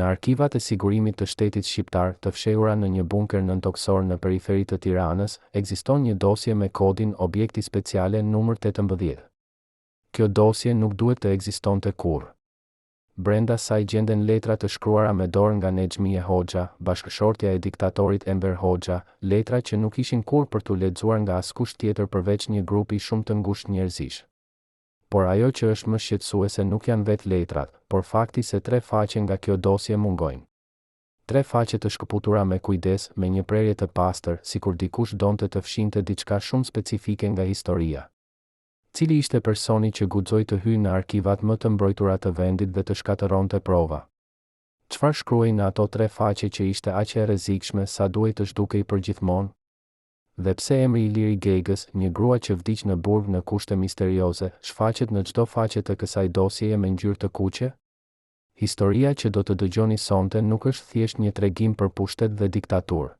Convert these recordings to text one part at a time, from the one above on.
Në arkivat e sigurimit të shtetit shqiptar të fshehura në një bunker nëntoksor në periferi të Tiranës, ekziston një dosje me kodin objekti speciale numër 18. Kjo dosje nuk duhet të ekzistonte kurrë. Brenda saj gjenden letra të shkruara me dorë nga Nexhmije Hoxha, bashkëshortja e diktatorit Enver Hoxha, letra që nuk ishin kurrë për t'u lexuar nga askush tjetër përveç një grupi shumë të ngushtë njerëzish. Por ajo që është më shqetësuese nuk janë vetë letrat, por fakti se 3 faqe nga kjo dosje mungojnë. 3 faqe të shkëputura me kujdes, me një prerje të pastër, sikur dikush donte të fshinte diçka shumë specifike nga historia. Cili ishte personi që guxoi të hyjë në arkivat më të mbrojtura të vendit dhe të shkatëronte prova? Çfarë shkruaj në ato 3 faqe që ishte aq e rrezikshme sa duhej të zhdukej përgjithmonë? Dhe pse emri i Liri Gegës, një grua që vdiq në burg në kushte misterioze, shfaqet në çdo faqe të kësaj dosjeje me ngjyrë të kuqe? Historia që do të dëgjoni sonte nuk është thjesht një tregim për pushtet dhe diktaturë.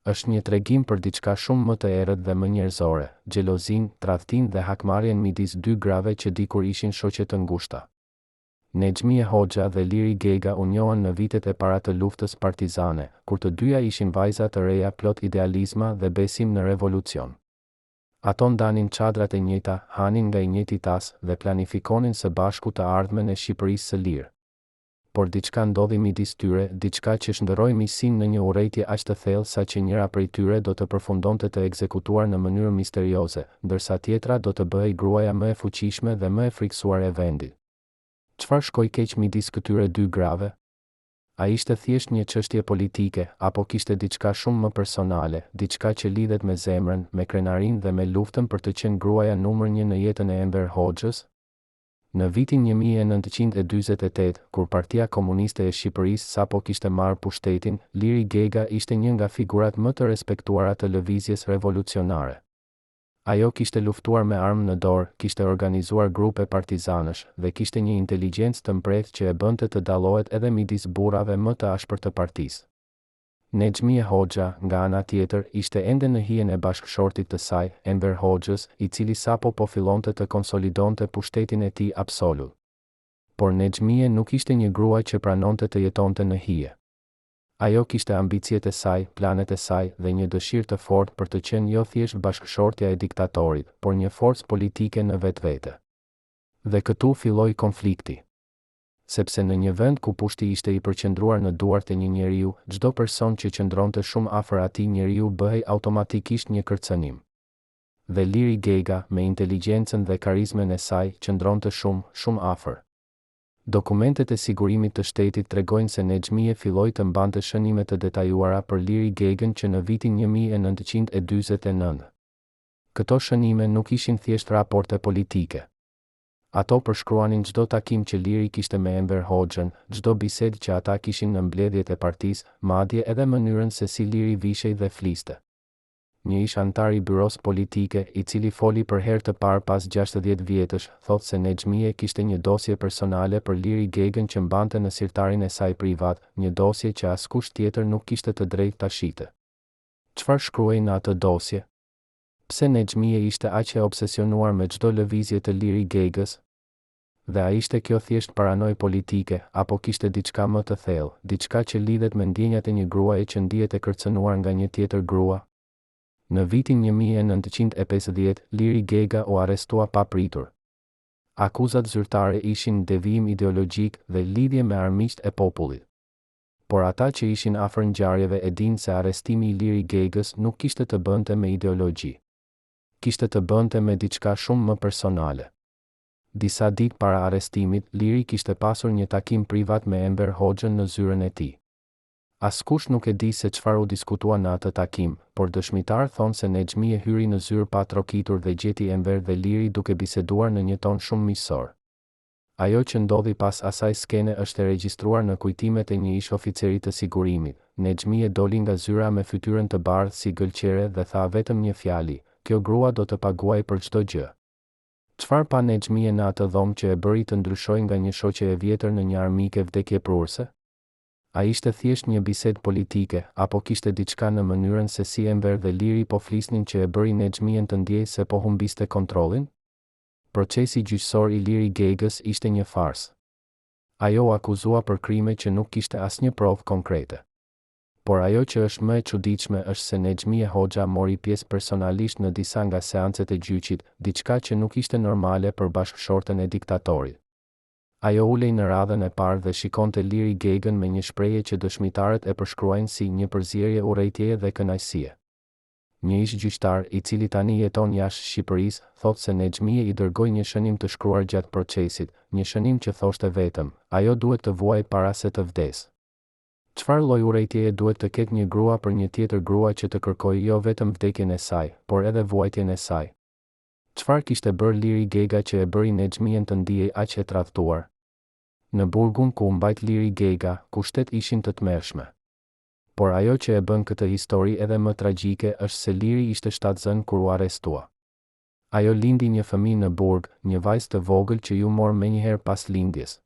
Është një tregim për diçka shumë më të errët dhe më njerëzore, xhelozin, tradhtin dhe hakmarrjen midis 2 grave që dikur ishin shoqe të ngushta. Nexhmije Hoxha dhe Liri Gega u njohën në vitet e para të luftës partizane, kur të dyja ishin vajza të reja plot idealizma dhe besim në revolucion. Ato ndanin çadrat e njëjta, hanin nga i njëjti tas dhe planifikonin së bashku të ardhmen e Shqipërisë së lirë. Por diçka ndodhi midis tyre, diçka që shndërroi miqësinë në një urrejtje aq të thellë sa që njëra prej tyre do të përfundonte të ekzekutuar në mënyrë misterioze, ndërsa tjetra do të bëhej gruaja më e fuqishme dhe më e friksuar e vendit. Çfarë shkoi keq midis këtyre 2 grave? A ishte thjesht një çështje politike, apo kishte diçka shumë më personale, diçka që lidhet me zemrën, me krenarinë dhe me luftën për të qenë gruaja numër 1 në jetën e Enver Hoxhës? Në vitin 1948, kur Partia Komuniste e Shqipërisë sapo kishte marrë pushtetin, Liri Gega ishte një nga figurat më të respektuara të lëvizjes revolucionare. Ajo kishte luftuar me armë në dorë, kishte organizuar grupe partizanësh dhe kishte një inteligjencë të mprehtë që e bënte të dallohet edhe midis burrave më të ashpër të partisë. Nexhmije Hoxha, nga ana tjetër, ishte ende në hijen e bashkëshortit të saj, Enver Hoxhës, i cili sapo po fillonte të konsolidonte pushtetin e tij absolut. Por Nexhmije nuk ishte një grua që pranonte të jetonte në hije. Ajo kishte ambiciet e saj, planet e saj dhe një dëshirë të fortë për të qenë jo thjesht bashkëshortja e diktatorit, por një forcë politike në vetvete. Dhe këtu filloi konflikti. Sepse në një vend ku pushti ishte i përqendruar në duart e një njeriu, çdo person që qëndronte shumë afër atij njeriu bëhej automatikisht një kërcënim. Dhe Liri Gega, me inteligjencën dhe karizmen e saj, qëndronte shumë afër. Dokumentet e sigurimit të shtetit tregojnë se Nexhmije filloi të mbante shënime të detajuara për Liri Gegën që në vitin 1949. Këto shënime nuk ishin thjesht raporte politike. Ato përshkruanin çdo takim që Liri kishte me Enver Hoxhën, çdo bisedë që ata kishin në mbledhjet e partisë, madje edhe mënyrën se si Liri vishej dhe fliste. Një ish antar i byros politike, i cili foli për herë të parë pas 60 vjetësh, thotë se Nexhmije kishte një dosje personale për Liri Gegën që mbante në sirtarin e saj privat, një dosje që askush tjetër nuk kishte të drejtë ta shite. Çfarë shkruaj në atë dosje? Pse Nexhmije ishte aq e obsesionuar me çdo lëvizje të Liri Gegës? Dhe a ishte kjo thjesht paranoj politike, apo kishte diçka më të thellë, diçka që lidhet me ndjenjat e një gruaje që ndihet e kërcënuar nga një tjetër grua? Në vitin 1950, Liri Gega u arrestua pa pritur. Akuzat zyrtare ishin devijim ideologjik dhe lidhje me armiqt e popullit. Por ata që ishin afër ngjarjeve e dinë se arrestimi i Liri Gegës nuk kishte të bënte me ideologji. Kishte të bënte me diçka shumë më personale. Disa ditë para arrestimit, Liri kishte pasur një takim privat me Enver Hoxhën në zyrën e tij. Askush nuk e di se çfarë u diskutua në atë takim, por dëshmitar thonë se Nexhmije hyri në zyrë pa trokitur dhe gjeti Enver dhe Liri duke biseduar në një ton shumë miqësor. Ajo që ndodhi pas asaj skene është e regjistruar në kujtimet e një ish oficeri të sigurimit. Nexhmije doli nga zyra me fytyrën të bardhë si gëlqere dhe tha vetëm një fjali: "Kjo grua do të paguaj për çdo gjë." Çfarë pa Nexhmije në atë dhomë që e bëri të ndryshojë nga një shoqe e vjetër në një armike vdekjeprurse? A ishte thjesht një bisedë politike, apo kishte diçka në mënyrën se si Enver dhe Liri po flisnin që e bëri Nexhmijen të ndjejë se po humbiste kontrollin? Procesi gjyqësor i Liri Gegës ishte një farsë. Ajo u akuzua për krime që nuk kishte asnjë provë konkrete. Por ajo që është më e çuditshme është se Nexhmie Hoxha mori pjesë personalisht në disa nga seancet e gjyqit, diçka që nuk ishte normale për bashkëshorten e diktatorit. Ajo ulej në radhën e parë dhe shikonte Liri Gegën me një shprehje që dëshmitarët e përshkruajnë si një përzierje urrejtjeje dhe kënaqësie. Një ish gjyqtar, i cili tani jeton jashtë Shqipërisë, thotë se Nexhmie i dërgoi një shënim të shkruar gjatë procesit, një shënim që thoshte vetëm, ajo duhet të vuajë para se të vdesë. Çfarë lloj urrejtjeje duhet të ketë një grua për një tjetër grua që të kërkojë jo vetëm vdekjen e saj, por edhe vuajtjen e saj? Çfarë kishte bërë Liri Gega që e bëri Nexhmien të ndihej aq e tradhtuar? Në burgun ku mbajt Liri Gega, kushtet ishin të tmerrshme. Por ajo që e bën këtë histori edhe më tragjike është se Liri ishte shtatzën kur u arrestua. Ajo lindi një fëmijë në burg, një vajzë të vogël që ju mor menjëherë pas lindjes.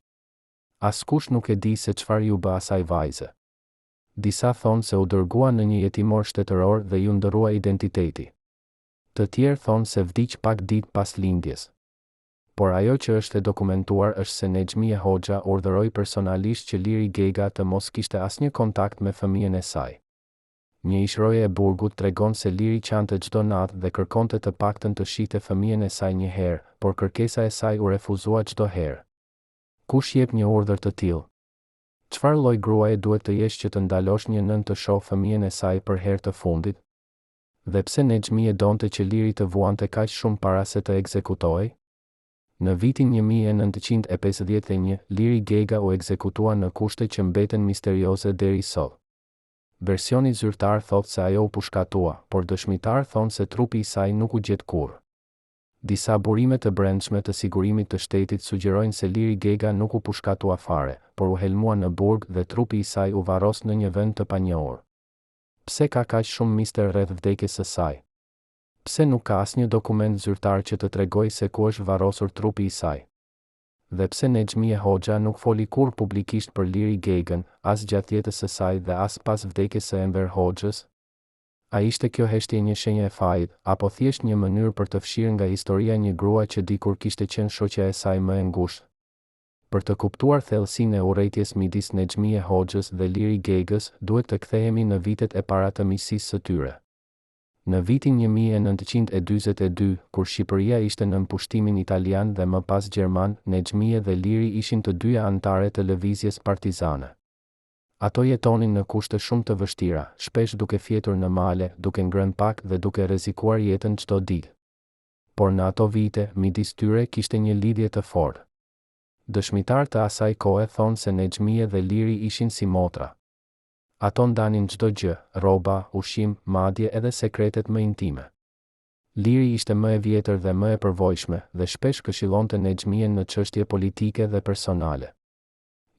Askush nuk e di se çfarë ju bë asaj vajze. Disa thonë se u dërgua në një jetimor shtetëror dhe ju ndërrua identiteti. Të tjerë thonë se vdiq pak ditë pas lindjes. Por ajo që është e dokumentuar është se Nexhmie Hoxha urdhëroi personalisht që Liri Gega të mos kishte asnjë kontakt me fëmijën e saj. Një ishroje e burgut tregon se Liri qante çdo natë dhe kërkonte të paktën të shihte fëmijën e saj një herë, por kërkesa e saj u refuzua çdo herë. Kush jep një urdhër të tillë? Çfarë lloj gruaje duhet të jesh që të ndalosh një nën të shohë fëmijën e saj për herë të fundit? Dhe pse Nexhmie donte që Liri të vuante kaq shumë para se të ekzekutohej? Në vitin 1951, Liri Gega u ekzekutua në kushte që mbeten misterioze deri sot. Versioni zyrtar thotë se ajo u pushkatua, por dëshmitar thonë se trupi i saj nuk u gjet kurrë. Disa burime të brendshme të sigurimit të shtetit sugjerojnë se Liri Gega nuk u pushkatua fare, por u helmua në burg dhe trupi i saj u varros në një vend të panjohur. Pse ka kaq shumë mister rreth vdekjes së saj? Pse nuk ka asnjë dokument zyrtar që të tregojë se ku është varrosur trupi i saj? Dhe pse Nexhmie Hoxha nuk foli kurrë publikisht për Liri Gegën, as gjatë jetës së saj dhe as pas vdekjes së Enver Hoxhës? A ishte kjo heshtje një shenjë e fajit, apo thjesht një mënyrë për të fshirë nga historia një grua që dikur kishte qenë shoqja e saj më e ngushtë? Për të kuptuar thellësinë e urrejtjes midis Nexhmie Hoxhës dhe Liri Gegës, duhet të kthehemi në vitet e para të miqësisë së tyre. Në vitin 1942, kur Shqipëria ishte nën pushtimin italian dhe më pas gjerman, Nexhmie dhe Liri ishin të dyja anëtare të lëvizjes partizane. Ato jetonin në kushte shumë të vështira, shpesh duke fjetur në male, duke ngrënë pak dhe duke rrezikuar jetën çdo ditë. Por në ato vite, midis tyre kishte një lidhje të fortë. Dëshmitar të asaj kohe thonë se Nexhmie dhe Liri ishin si motra. Ato ndanin çdo gjë, rroba, ushqim, madje edhe sekretet më intime. Liri ishte më e vjetër dhe më e përvojshme dhe shpesh këshillonte Nexhmien në çështje politike dhe personale.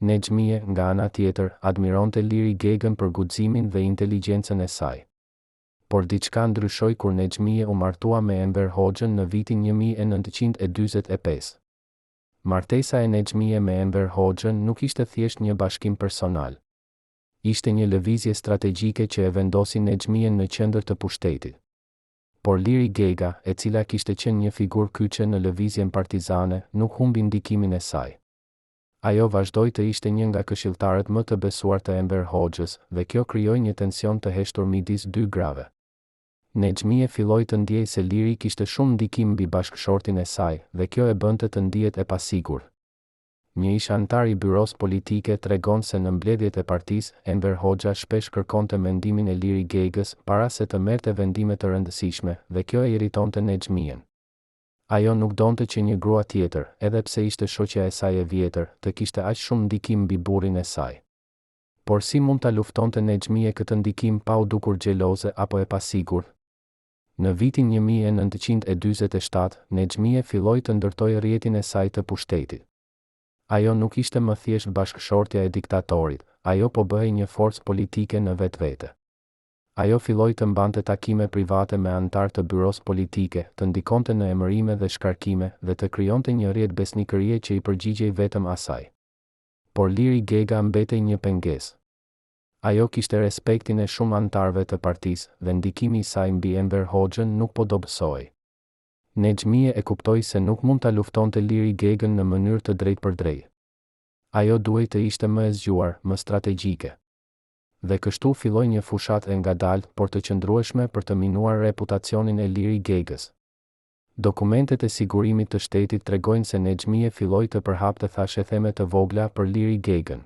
Nexhmie, nga ana tjetër, admironte Liri Gegën për guximin dhe inteligjencën e saj. Por diçka ndryshoi kur Nexhmie u martua me Enver Hoxhën në vitin 1945. Martesa e Nexhmie me Enver Hoxhën nuk ishte thjesht një bashkim personal. Ishte një lëvizje strategjike që e vendosi Nexhmien në qendër të pushtetit. Por Liri Gega, e cila kishte qenë një figurë kyçe në lëvizjen partizane, nuk humbi ndikimin e saj. Ajo vazhdoi të ishte një nga këshilltarët më të besuar të Enver Hoxhës dhe kjo krijoi një tension të heshtur midis dy grave. Nexhmie filloi të ndjejë se Liri kishte shumë ndikim mbi bashkëshortin e saj dhe kjo e bënte të ndihet e pasigurt. Një ish antar i byros politike tregon se në mbledhjet e partisë, Enver Hoxha shpesh kërkonte mendimin e Liri Gegës para se të merrte vendime të rëndësishme dhe kjo e irritonte Nexhmien. Ajo nuk donte që një grua tjetër, edhe pse ishte shoqja e saj e vjetër, të kishte aq shumë ndikim mbi burrin e saj. Por si mund ta luftonte Nexhmie këtë ndikim pa u dukur xheloze apo e pasigurt? Në vitin 1947, Nexhmie filloi të ndërtojë rrjetin e saj të pushtetit. Ajo nuk ishte më thjesht bashkëshortja e diktatorit, ajo po bëhej një forcë politike në vetvete. Ajo filloi të mbante takime private me anëtar të byros politike, të ndikonte në emërime dhe shkarkime dhe të krijonte një rrjet besnikërie që i përgjigjej vetëm asaj. Por Liri Gega mbetej një pengesë. Ajo kishte respektin e shumë anëtarëve të partisë dhe ndikimi i saj mbi Enver Hoxhën nuk po dobësohej. Nexhmie e kuptoi se nuk mund ta luftonte Liri Gegën në mënyrë të drejtë për drejtë. Ajo duhej të ishte më e zgjuar, më strategjike. Dhe kështu filloi një fushat e ngadalë, por të qëndrueshme për të minuar reputacionin e Liri Gegës. Dokumentet e sigurimit të shtetit tregojnë se Nexhmije filloi të përhapte thashetheme të vogla për Liri Gegën.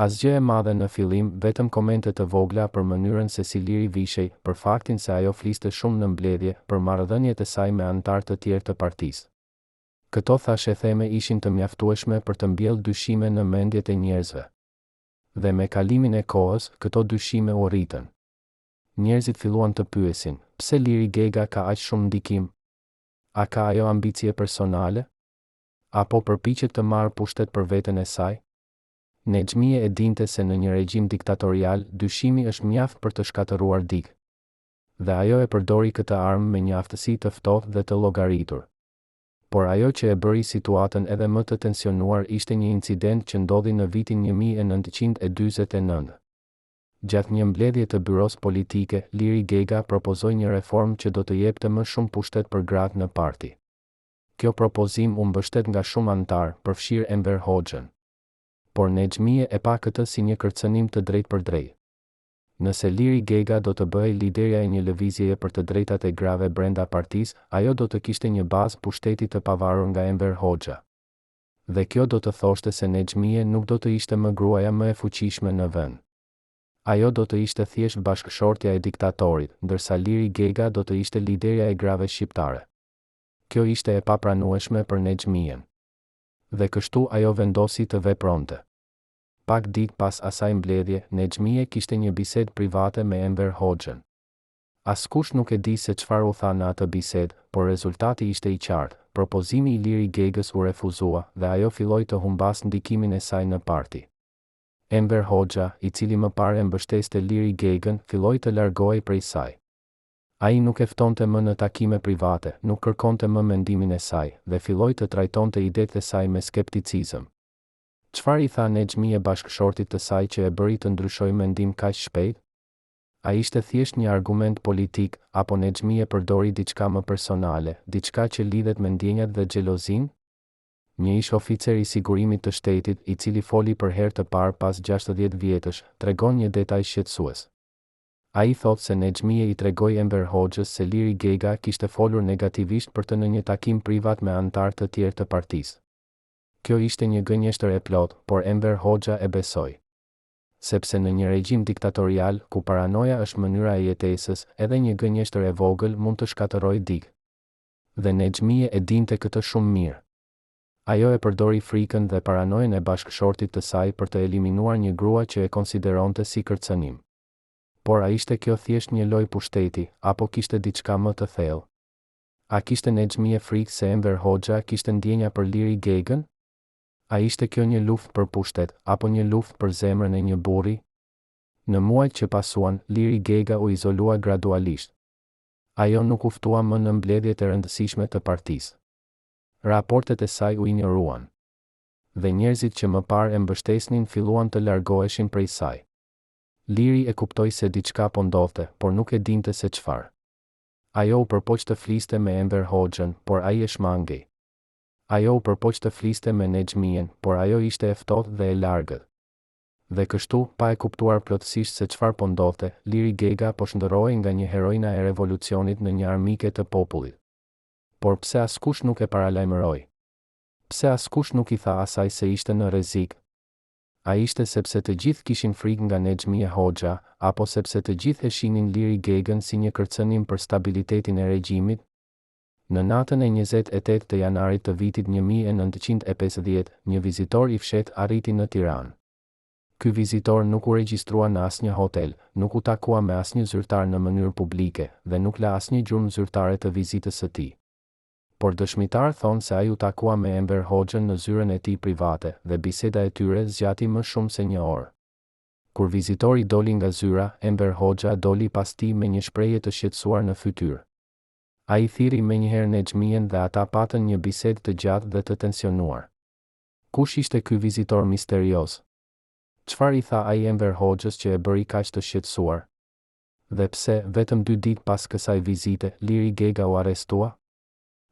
Asgjë e madhe në fillim, vetëm komente të vogla për mënyrën se si Liri vishej, për faktin se ajo fliste shumë në mbledhje, për marrëdhëniet e saj me anëtar të tjerë të partisë. Këto thashetheme ishin të mjaftueshme për të mbjellë dyshime në mendjet e njerëzve. Dhe me kalimin e kohës, këto dyshime u rritën. Njerëzit filluan të pyesin, pse Liri Gega ka aq shumë ndikim? A ka ajo ambicie personale? Apo përpiqet të marrë pushtet për veten e saj? Nexhmije e dinte se në një regjim diktatorial, dyshimi është mjaft për të shkatëruar dikë. Dhe ajo e përdori këtë armë me një aftësi të ftohtë dhe të llogaritur. Por ajo që e bëri situatën edhe më të tensionuar ishte një incident që ndodhi në vitin 1949. Gjatë një mbledhje të byros politike, Liri Gega propozoi një reformë që do të jepte më shumë pushtet për gratë në parti. Kjo propozim u mbështet nga shumë anëtar, përfshirë Enver Hoxhën. Por Nexhmije e pa këtë si një kërcënim të drejtë për drejtë. Nëse Liri Gega do të bëhej liderja e një lëvizjeje për të drejtat e grave brenda partisë, ajo do të kishte një bazë pushteti të pavarur nga Enver Hoxha. Dhe kjo do të thoshte se Nexhmije nuk do të ishte më gruaja më e fuqishme në vend. Ajo do të ishte thjesht bashkëshortja e diktatorit, ndërsa Liri Gega do të ishte liderja e grave shqiptare. Kjo ishte e papranueshme për Nexhmijen. Dhe kështu ajo vendosi të vepronte. Pak ditë pas asaj mbledhje, Nexhmije kishte një bisedë private me Enver Hoxhën. Askush nuk e di se çfarë u tha në atë bisedë, por rezultati ishte i qartë. Propozimi i Liri Gegës u refuzua dhe ajo filloi të humbas ndikimin e saj në parti. Enver Hoxha, i cili më parë e mbështeste Liri Gegën, filloi të largohej prej saj. Ai nuk e ftonte më në takime private, nuk kërkonte më mendimin e saj dhe filloi të trajtonte idetë e saj me skepticizëm. Çfarë i tha Nexhmije bashkëshortit të saj që e bëri të ndryshojë mendim kaq shpejt? A ishte thjesht një argument politik, apo Nexhmije përdori diçka më personale, diçka që lidhet me ndjenjat dhe xhelozinë? Një ish oficer i sigurimit të shtetit, i cili foli për herë të parë pas 60 vjetësh, tregon një detaj shqetësues. Ai thotë se Nexhmije i tregoi Enver Hoxhës se Liri Gega kishte folur negativisht për të në një takim privat me anëtar të tjerë të partisë. Kjo ishte një gënjeshtër e plotë, por Enver Hoxha e besoi. Sepse në një regjim diktatorial, ku paranoja është mënyra e jetesës, edhe një gënjeshtër e vogël mund të shkatërrojë dikë. Dhe Nexhmije e dinte këtë shumë mirë. Ajo e përdori frikën dhe paranojën e bashkëshortit të saj për të eliminuar një grua që e konsideronte si kërcënim. Por a ishte kjo thjesht një lojë pushteti, apo kishte diçka më të thellë? A kishte Nexhmije frikë se Enver Hoxha kishte ndjenja për Liri Gegën? A ishte kjo një luftë për pushtet, apo një luftë për zemrën e një burri? Në muajt që pasuan, Liri Gega u izolua gradualisht. Ajo nuk u ftua më në mbledhjet e rëndësishme të partisë. Raportet e saj u injoruan. Dhe njerëzit që më parë e mbështesnin filluan të largoheshin prej saj. Liri e kuptoi se diçka po ndodhte, por nuk e dinte se çfarë. Ajo u përpoq të fliste me Enver Hoxhën, por ai e shmangej. Ajo u përpoq të fliste me Nexhmijen, por ajo ishte e ftohtë dhe e largët. Dhe kështu, pa e kuptuar plotësisht se çfarë po ndodhte, Liri Gega po shndërrohej nga një heroina e revolucionit në një armike të popullit. Por pse askush nuk e paralajmëroi? Pse askush nuk i tha asaj se ishte në rrezik? A ishte sepse të gjithë kishin frikë nga Nexhmije Hoxha, apo sepse të gjithë e shihnin Liri Gegën si një kërcënim për stabilitetin e regjimit? Në natën e 28 të janarit të vitit 1950, një vizitor i fshehtë arriti në Tiranë. Ky vizitor nuk u regjistrua në asnjë hotel, nuk u takua me asnjë zyrtar në mënyrë publike dhe nuk la asnjë gjurmë zyrtare të vizitës së tij. Por dëshmitar thonë se ai u takua me Enver Hoxhën në zyrën e tij private dhe biseda e tyre zgjati më shumë se një orë. Kur vizitori doli nga zyra, Enver Hoxha doli pas tij me një shprehje të shqetësuar në fytyrë. Ai thirri menjëherë Nexhmijen dhe ata patën një bisedë të gjatë dhe të tensionuar. Kush ishte ky vizitor misterios? Çfarë i tha ai Enver Hoxhës që e bëri kaq të shqetësuar? Dhe pse, vetëm 2 ditë pas kësaj vizite, Liri Gega u arrestua?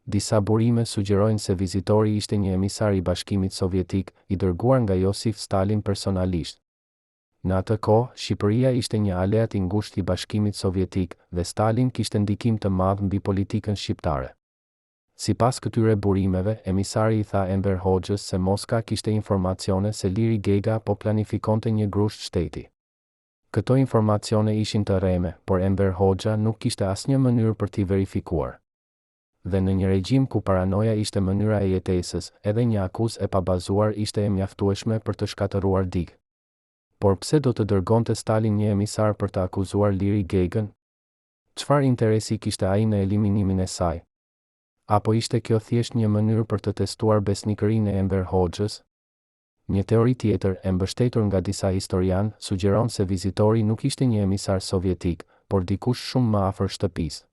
Disa burime sugjerojnë se vizitori ishte një emisar i Bashkimit Sovjetik, i dërguar nga Josif Stalin personalisht. Në atë kohë, Shqipëria ishte një aleat i ngushtë i Bashkimit Sovjetik dhe Stalin kishte ndikim të madh mbi politikën shqiptare. Sipas këtyre burimeve, emisari i tha Enver Hoxhës se Moska kishte informacione se Liri Gega po planifikonte një grusht shteti. Këto informacione ishin të rreme, por Enver Hoxha nuk kishte asnjë mënyrë për t'i verifikuar. Dhe në një regjim ku paranoja ishte mënyra e jetesës, edhe një akuzë e pabazuar ishte e mjaftueshme për të shkatëruar dig. Por pse do të dërgonte Stalin një emisar për të akuzuar Liri Gegën? Çfarë interesi kishte ai në eliminimin e saj? Apo ishte kjo thjesht një mënyrë për të testuar besnikërinë e Enver Hoxhës? Një teori tjetër, e mbështetur nga disa historianë, sugjeron se vizitori nuk ishte një emisar sovjetik, por dikush shumë më afër shtëpisë.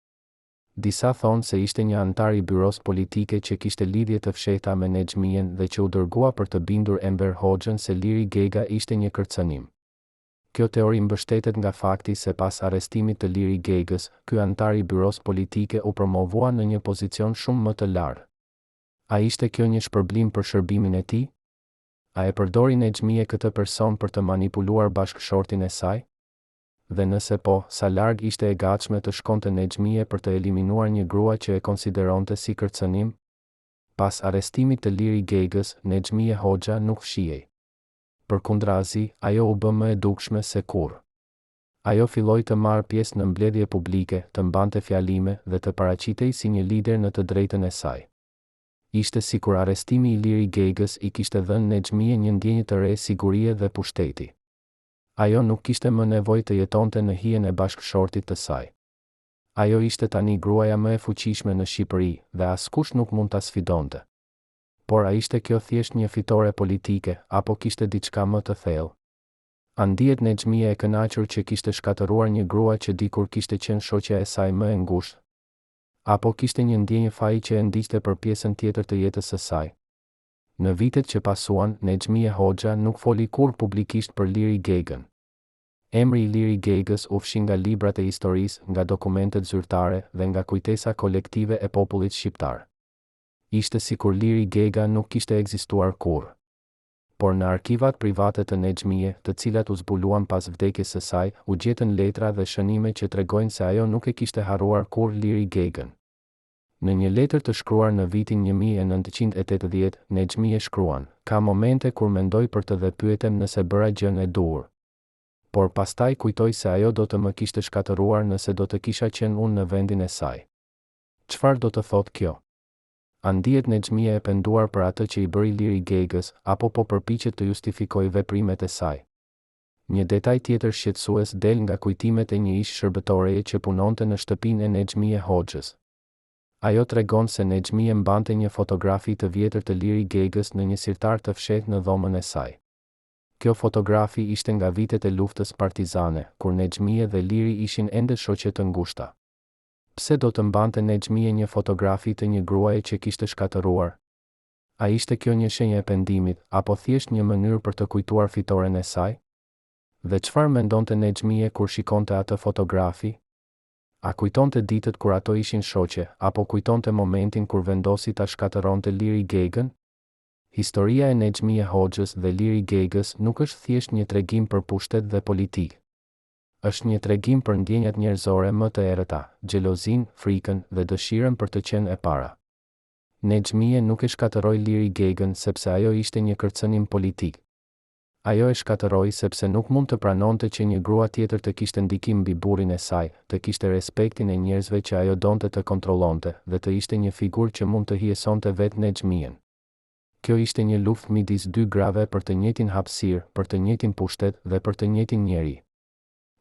Disa thonë se ishte një antar i byros politike që kishte lidhje të fshehta me Nexhmien dhe që u dërgua për të bindur Enver Hoxhën se Liri Gega ishte një kërcënim. Kjo teori mbështetet nga fakti se pas arrestimit të Liri Gegës, ky antar i byros politike u promovua në një pozicion shumë më të lartë. A ishte kjo një shpërblim për shërbimin e tij? A e përdori Nexhmie këtë person për të manipuluar bashkëshortin e saj? Dhe nëse po, sa larg ishte e gatshme të shkonte Nexhmie për të eliminuar një grua që e konsideronte si kërcënim? Pas arrestimit të Liri Gegës, Nexhmie Hoxha nuk fshihej. Përkundrazi, ajo u bë më e dukshme se kurrë. Ajo filloi të marrë pjesë në mbledhje publike, të mbante fjalime dhe të paraqitej si një lider në të drejtën e saj. Ishte sikur arrestimi i Liri Gegës i kishte dhënë Nexhmie një ndjenjë të re sigurie dhe pushteti. Ajo nuk kishte më nevojë të jetonte në hijen e bashkëshortit të saj. Ajo ishte tani gruaja më e fuqishme në Shqipëri dhe askush nuk mund ta sfidonte. Por a ishte kjo thjesht një fitore politike apo kishte diçka më të thellë? A ndihet Nexhmie e kënaqur që kishte shkatëruar një grua që dikur kishte qenë shoqja e saj më e ngushtë? Apo kishte një ndjenjë faji që e ndiqte për pjesën tjetër të jetës së saj? Në vitet që pasuan, Nexhmie Hoxha nuk foli kurrë publikisht për Liri Gegën. Emri i Liri Gegës u fshi nga librat e historisë, nga dokumentet zyrtare dhe nga kujtesa kolektive e popullit shqiptar. Ishte sikur Liri Gega nuk kishte ekzistuar kurrë. Por në arkivat private të Nexhmie, të cilat u zbuluan pas vdekjes së saj, u gjetën letra dhe shënime që tregojnë se ajo nuk e kishte harruar kurrë Liri Gegën. Në një letër të shkruar në vitin 1980, Nexhmie shkruan: "Ka momente kur mendoj për të dhe pyetem nëse bëra gjën e duhur. Por pastaj kujtoj se ajo do të më kishte shkatëruar nëse do të kisha qenë unë në vendin e saj." Çfarë do të thotë kjo? A ndihet Nexhmie e penduar për atë që i bëri Liri Gegës, apo po përpiqet të justifikojë veprimet e saj? Një detaj tjetër shqetësues del nga kujtimet e një ish shërbëtoreje që punonte në shtëpinë e Nexhmie Hoxhës. Ajo tregon se Nexhmie mbante një fotografi të vjetër të Liri Gegës në një sirtar të fshehtë në dhomën e saj. Kjo fotografi ishte nga vitet e luftës partizane, kur Nexhmie dhe Liri ishin ende shoqe të ngushta. Pse do të mbante Nexhmie një fotografi të një gruaje që kishte shkatëruar? A ishte kjo një shenjë e pendimit, apo thjesht një mënyrë për të kujtuar fitoren e saj? Dhe çfarë mendonte Nexhmie kur shikonte atë fotografi? A kujtonte ditët kur ato ishin shoqe, apo kujtonte momentin kur vendosi ta shkatëronte Liri Gegën? Historia e Nexhmie Hoxhës dhe Liri Gegës nuk është thjesht një tregim për pushtet dhe politikë. Është një tregim për ndjenjat njerëzore më të errëta, xhelozinë, frikën dhe dëshirën për të qenë e para. Nexhmie nuk e shkatëroi Liri Gegën sepse ajo ishte një kërcënim politik. Ajo e shkatëroi sepse nuk mund të pranonte që një grua tjetër të kishte ndikim mbi burrin e saj, të kishte respektin e njerëzve që ajo donte të kontrollonte dhe të ishte një figurë që mund të hijesonte vetë Nexhmien. Kjo ishte një luftë midis dy grave për të njëjtin hapësirë, për të njëjtin pushtet dhe për të njëjtin njeri.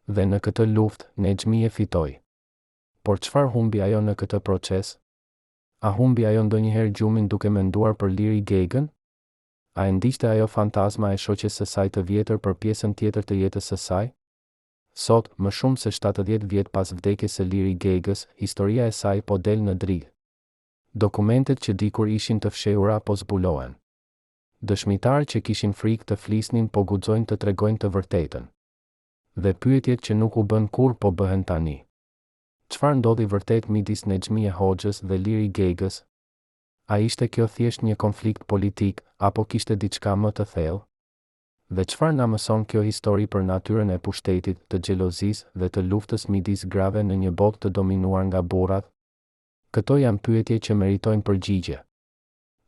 Dhe në këtë luftë, Nexhmie fitoi. Por çfarë humbi ajo në këtë proces? A humbi ajo ndonjëherë gjumin duke menduar për Liri Gegën? A e ndiqte ajo fantazma e shoqes së saj të vjetër për pjesën tjetër të jetës së saj? Sot, më shumë se 70 vjet pas vdekjes së Liri Gegës, historia e saj po del në dritë. Dokumentet që dikur ishin të fshehura po zbulohen. Dëshmitarë që kishin frikë të flisnin po guxojnë të tregojnë të vërtetën. Dhe pyetjet që nuk u bën kurrë po bëhen tani. Çfarë ndodhi vërtet midis Nexhmie Hoxhës dhe Liri Gegës? A ishte kjo thjesht një konflikt politik, apo kishte diçka më të thellë? Dhe çfarë na mëson kjo histori për natyrën e pushtetit, të xhelozisë dhe të luftës midis grave në një botë të dominuar nga burrat? Këto janë pyetje që meritojnë përgjigje.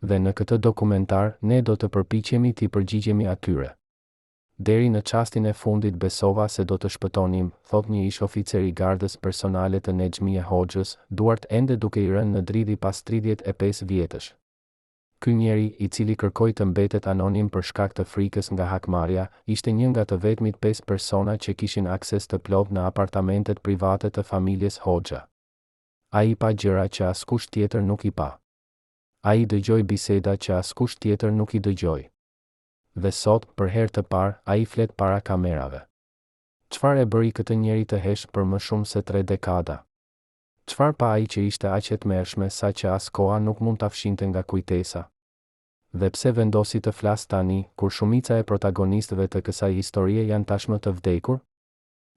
Dhe në këtë dokumentar, ne do të përpiqemi t'i përgjigjemi atyre. Deri në çastin e fundit besova se do të shpëtonim, thot një ish oficer i gardës personale të Nexhmie Hoxhës, duart ende duke i rënë në dridhi pas 35 vjetësh. Ky njeri, i cili kërkoi të mbetet anonim për shkak të frikës nga hakmarrja, ishte një nga të vetmit 5 persona që kishin akses të plot në apartamentet private të familjes Hoxha. Ai pa gjëra që askush tjetër nuk i pa. Ai dëgjoi biseda që askush tjetër nuk i dëgjoi. Dhe sot, për herë të parë, ai flet para kamerave. Çfarë e bëri këtë njeri të heshtë për më shumë se 3 dekada? Çfarë pa ai që ishte aq e tmerrshme sa që as koha nuk mund ta fshinte nga kujtesa? Dhe pse vendosi të flas tani, kur shumica e protagonistëve të kësaj historie janë tashmë të vdekur?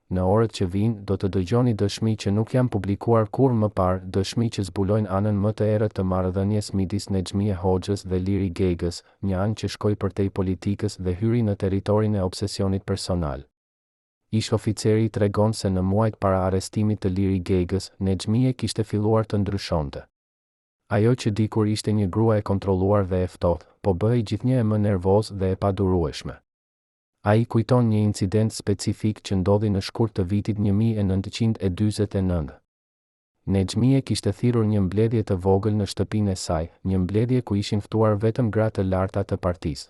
Në orët që vijnë, do të dëgjoni dëshmi që nuk janë publikuar kurrë më parë, dëshmi që zbulojnë anën më të errët të marrëdhënies midis Nexhmie Hoxhës dhe Liri Gegës, një anë që shkoi përtej politikës dhe hyri në territorin e obsesionit personal. Ish oficeri tregon se në muajt para arrestimit të Liri Gegës, Nexhmie kishte filluar të ndryshonte. Ajo që dikur ishte një grua e kontrolluar dhe e ftohtë, po bëhej gjithnjë më nervoz dhe e padurueshme. Ai kujton një incident specifik që ndodhi në shkurt të vitit 1949. Nexhmie kishte thirrur një mbledhje të vogël në shtëpinë e saj, një mbledhje ku ishin ftuar vetëm gra të larta të partisë.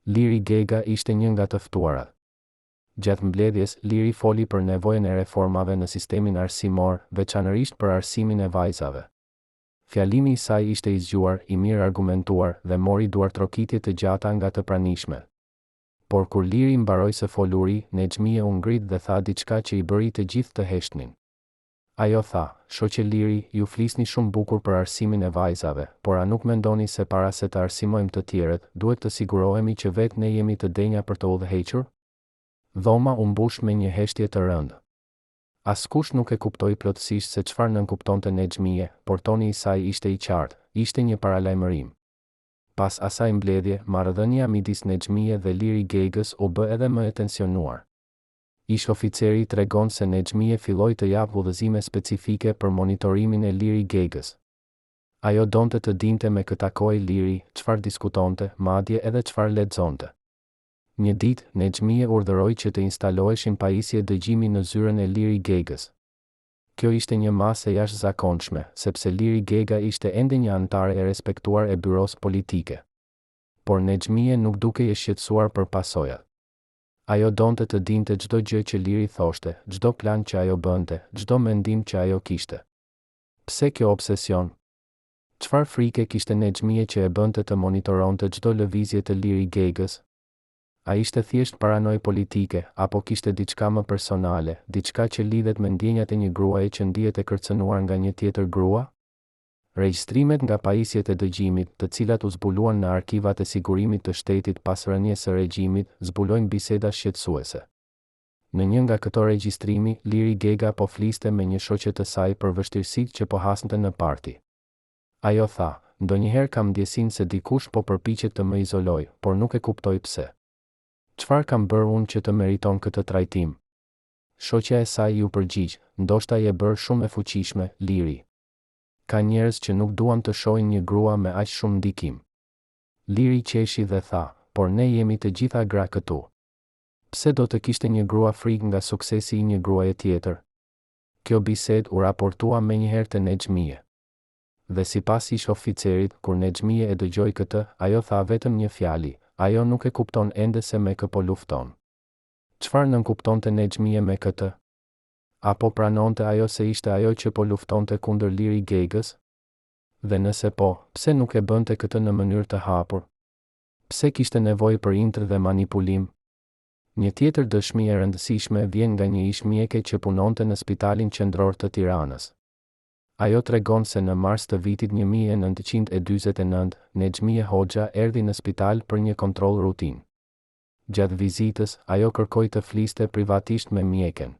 Liri Gega ishte një nga të ftuarat. Gjatë mbledhjes, Liri foli për nevojën e reformave në sistemin arsimor, veçanërisht për arsimin e vajzave. Fjalimi i saj ishte i zgjuar, i mirë argumentuar dhe mori duartrokitje të gjata nga të pranishmet. Por kur Liri mbaroi së foluri, Nexhmie u ngrit dhe tha diçka që i bëri të gjithë të heshnin. Ajo tha, shoqe Liri, ju flisni shumë bukur për arsimin e vajzave, por a nuk mendoni se para se të arsimojmë të tjerët, duhet të sigurohemi që vetë ne jemi të denja për të udhëhequr? Dhoma u mbush me një heshtje të rëndë. Askush nuk e kuptoi plotësisht se çfarë nënkuptonte Nexhmie, por toni i saj ishte i qartë, ishte një paralajmërim. Pas asaj mbledhje, marrëdhënia midis Nexhmie dhe Liri Gegës u bë edhe më e tensionuar. Ish oficeri tregon se Nexhmie filloi të japë udhëzime specifike për monitorimin e Liri Gegës. Ajo donte të dinte me këta kohë Liri, çfarë diskutonte, madje edhe çfarë lexonte. Një ditë, Nexhmie urdhëroi që të instaloheshin pajisje dëgjimi në zyrën e Liri Gegës. Kjo ishte një masë e jashtëzakonshme, sepse Liri Gega ishte ende një antare e respektuar e byros politike. Por Nexhmie nuk dukej e shqetësuar për pasojat. Ajo donte të dinte çdo gjë që Liri thoshte, çdo plan që ajo bënte, çdo mendim që ajo kishte. Pse kjo obsesion? Çfarë frike kishte Nexhmie që e bënte të monitoronte çdo lëvizje të Liri Gegës? A ishte thjesht paranoj politike, apo kishte diçka më personale, diçka që lidhet me ndjenjat e një gruaje që ndihet e kërcënuar nga një tjetër grua? Regjistrimet nga pajisjet e dëgjimit, të cilat u zbuluan në arkivat e sigurimit të shtetit pas rënies së regjimit, zbulojnë biseda shqetësuese. Në një nga këto regjistrimi, Liri Gega po fliste me një shoqe të saj për vështirësitë që po hasnte në parti. Ajo tha, ndonjëherë kam ndjesinë se dikush po përpiqet të më izoloj, por nuk e kuptoj pse. Çfarë kam bërë unë që të meriton këtë trajtim? Shoqja e saj ju përgjigj, ndoshta je bërë shumë e fuqishme, Liri. Ka njerëz që nuk duan të shohin një grua me aq shumë ndikim. Liri qeshi dhe tha, por ne jemi të gjitha gra këtu. Pse do të kishte një grua frikë nga suksesi i një gruaje tjetër? Kjo bisedë u raportua menjëherë te Nexhmie. Dhe sipas ish oficerit, kur Nexhmie e dëgjoi këtë, ajo tha vetëm një fjali, ajo nuk e kupton ende se me kë po lufton. Çfarë nënkuptonte Nexhmie me këtë? Apo pranonte ajo se ishte ajo që po luftonte kundër Liri Gegës? Dhe nëse po, pse nuk e bënte këtë në mënyrë të hapur? Pse kishte nevojë për intër dhe manipulim? Një tjetër dëshmi e rëndësishme vjen nga një ish mjeke që punonte në Spitalin Qendror të Tiranës. Ajo tregon se në mars të vitit 1949, Nexhmie Hoxha erdhi në spital për një kontroll rutinë. Gjatë vizitës, ajo kërkoi të fliste privatisht me mjeken.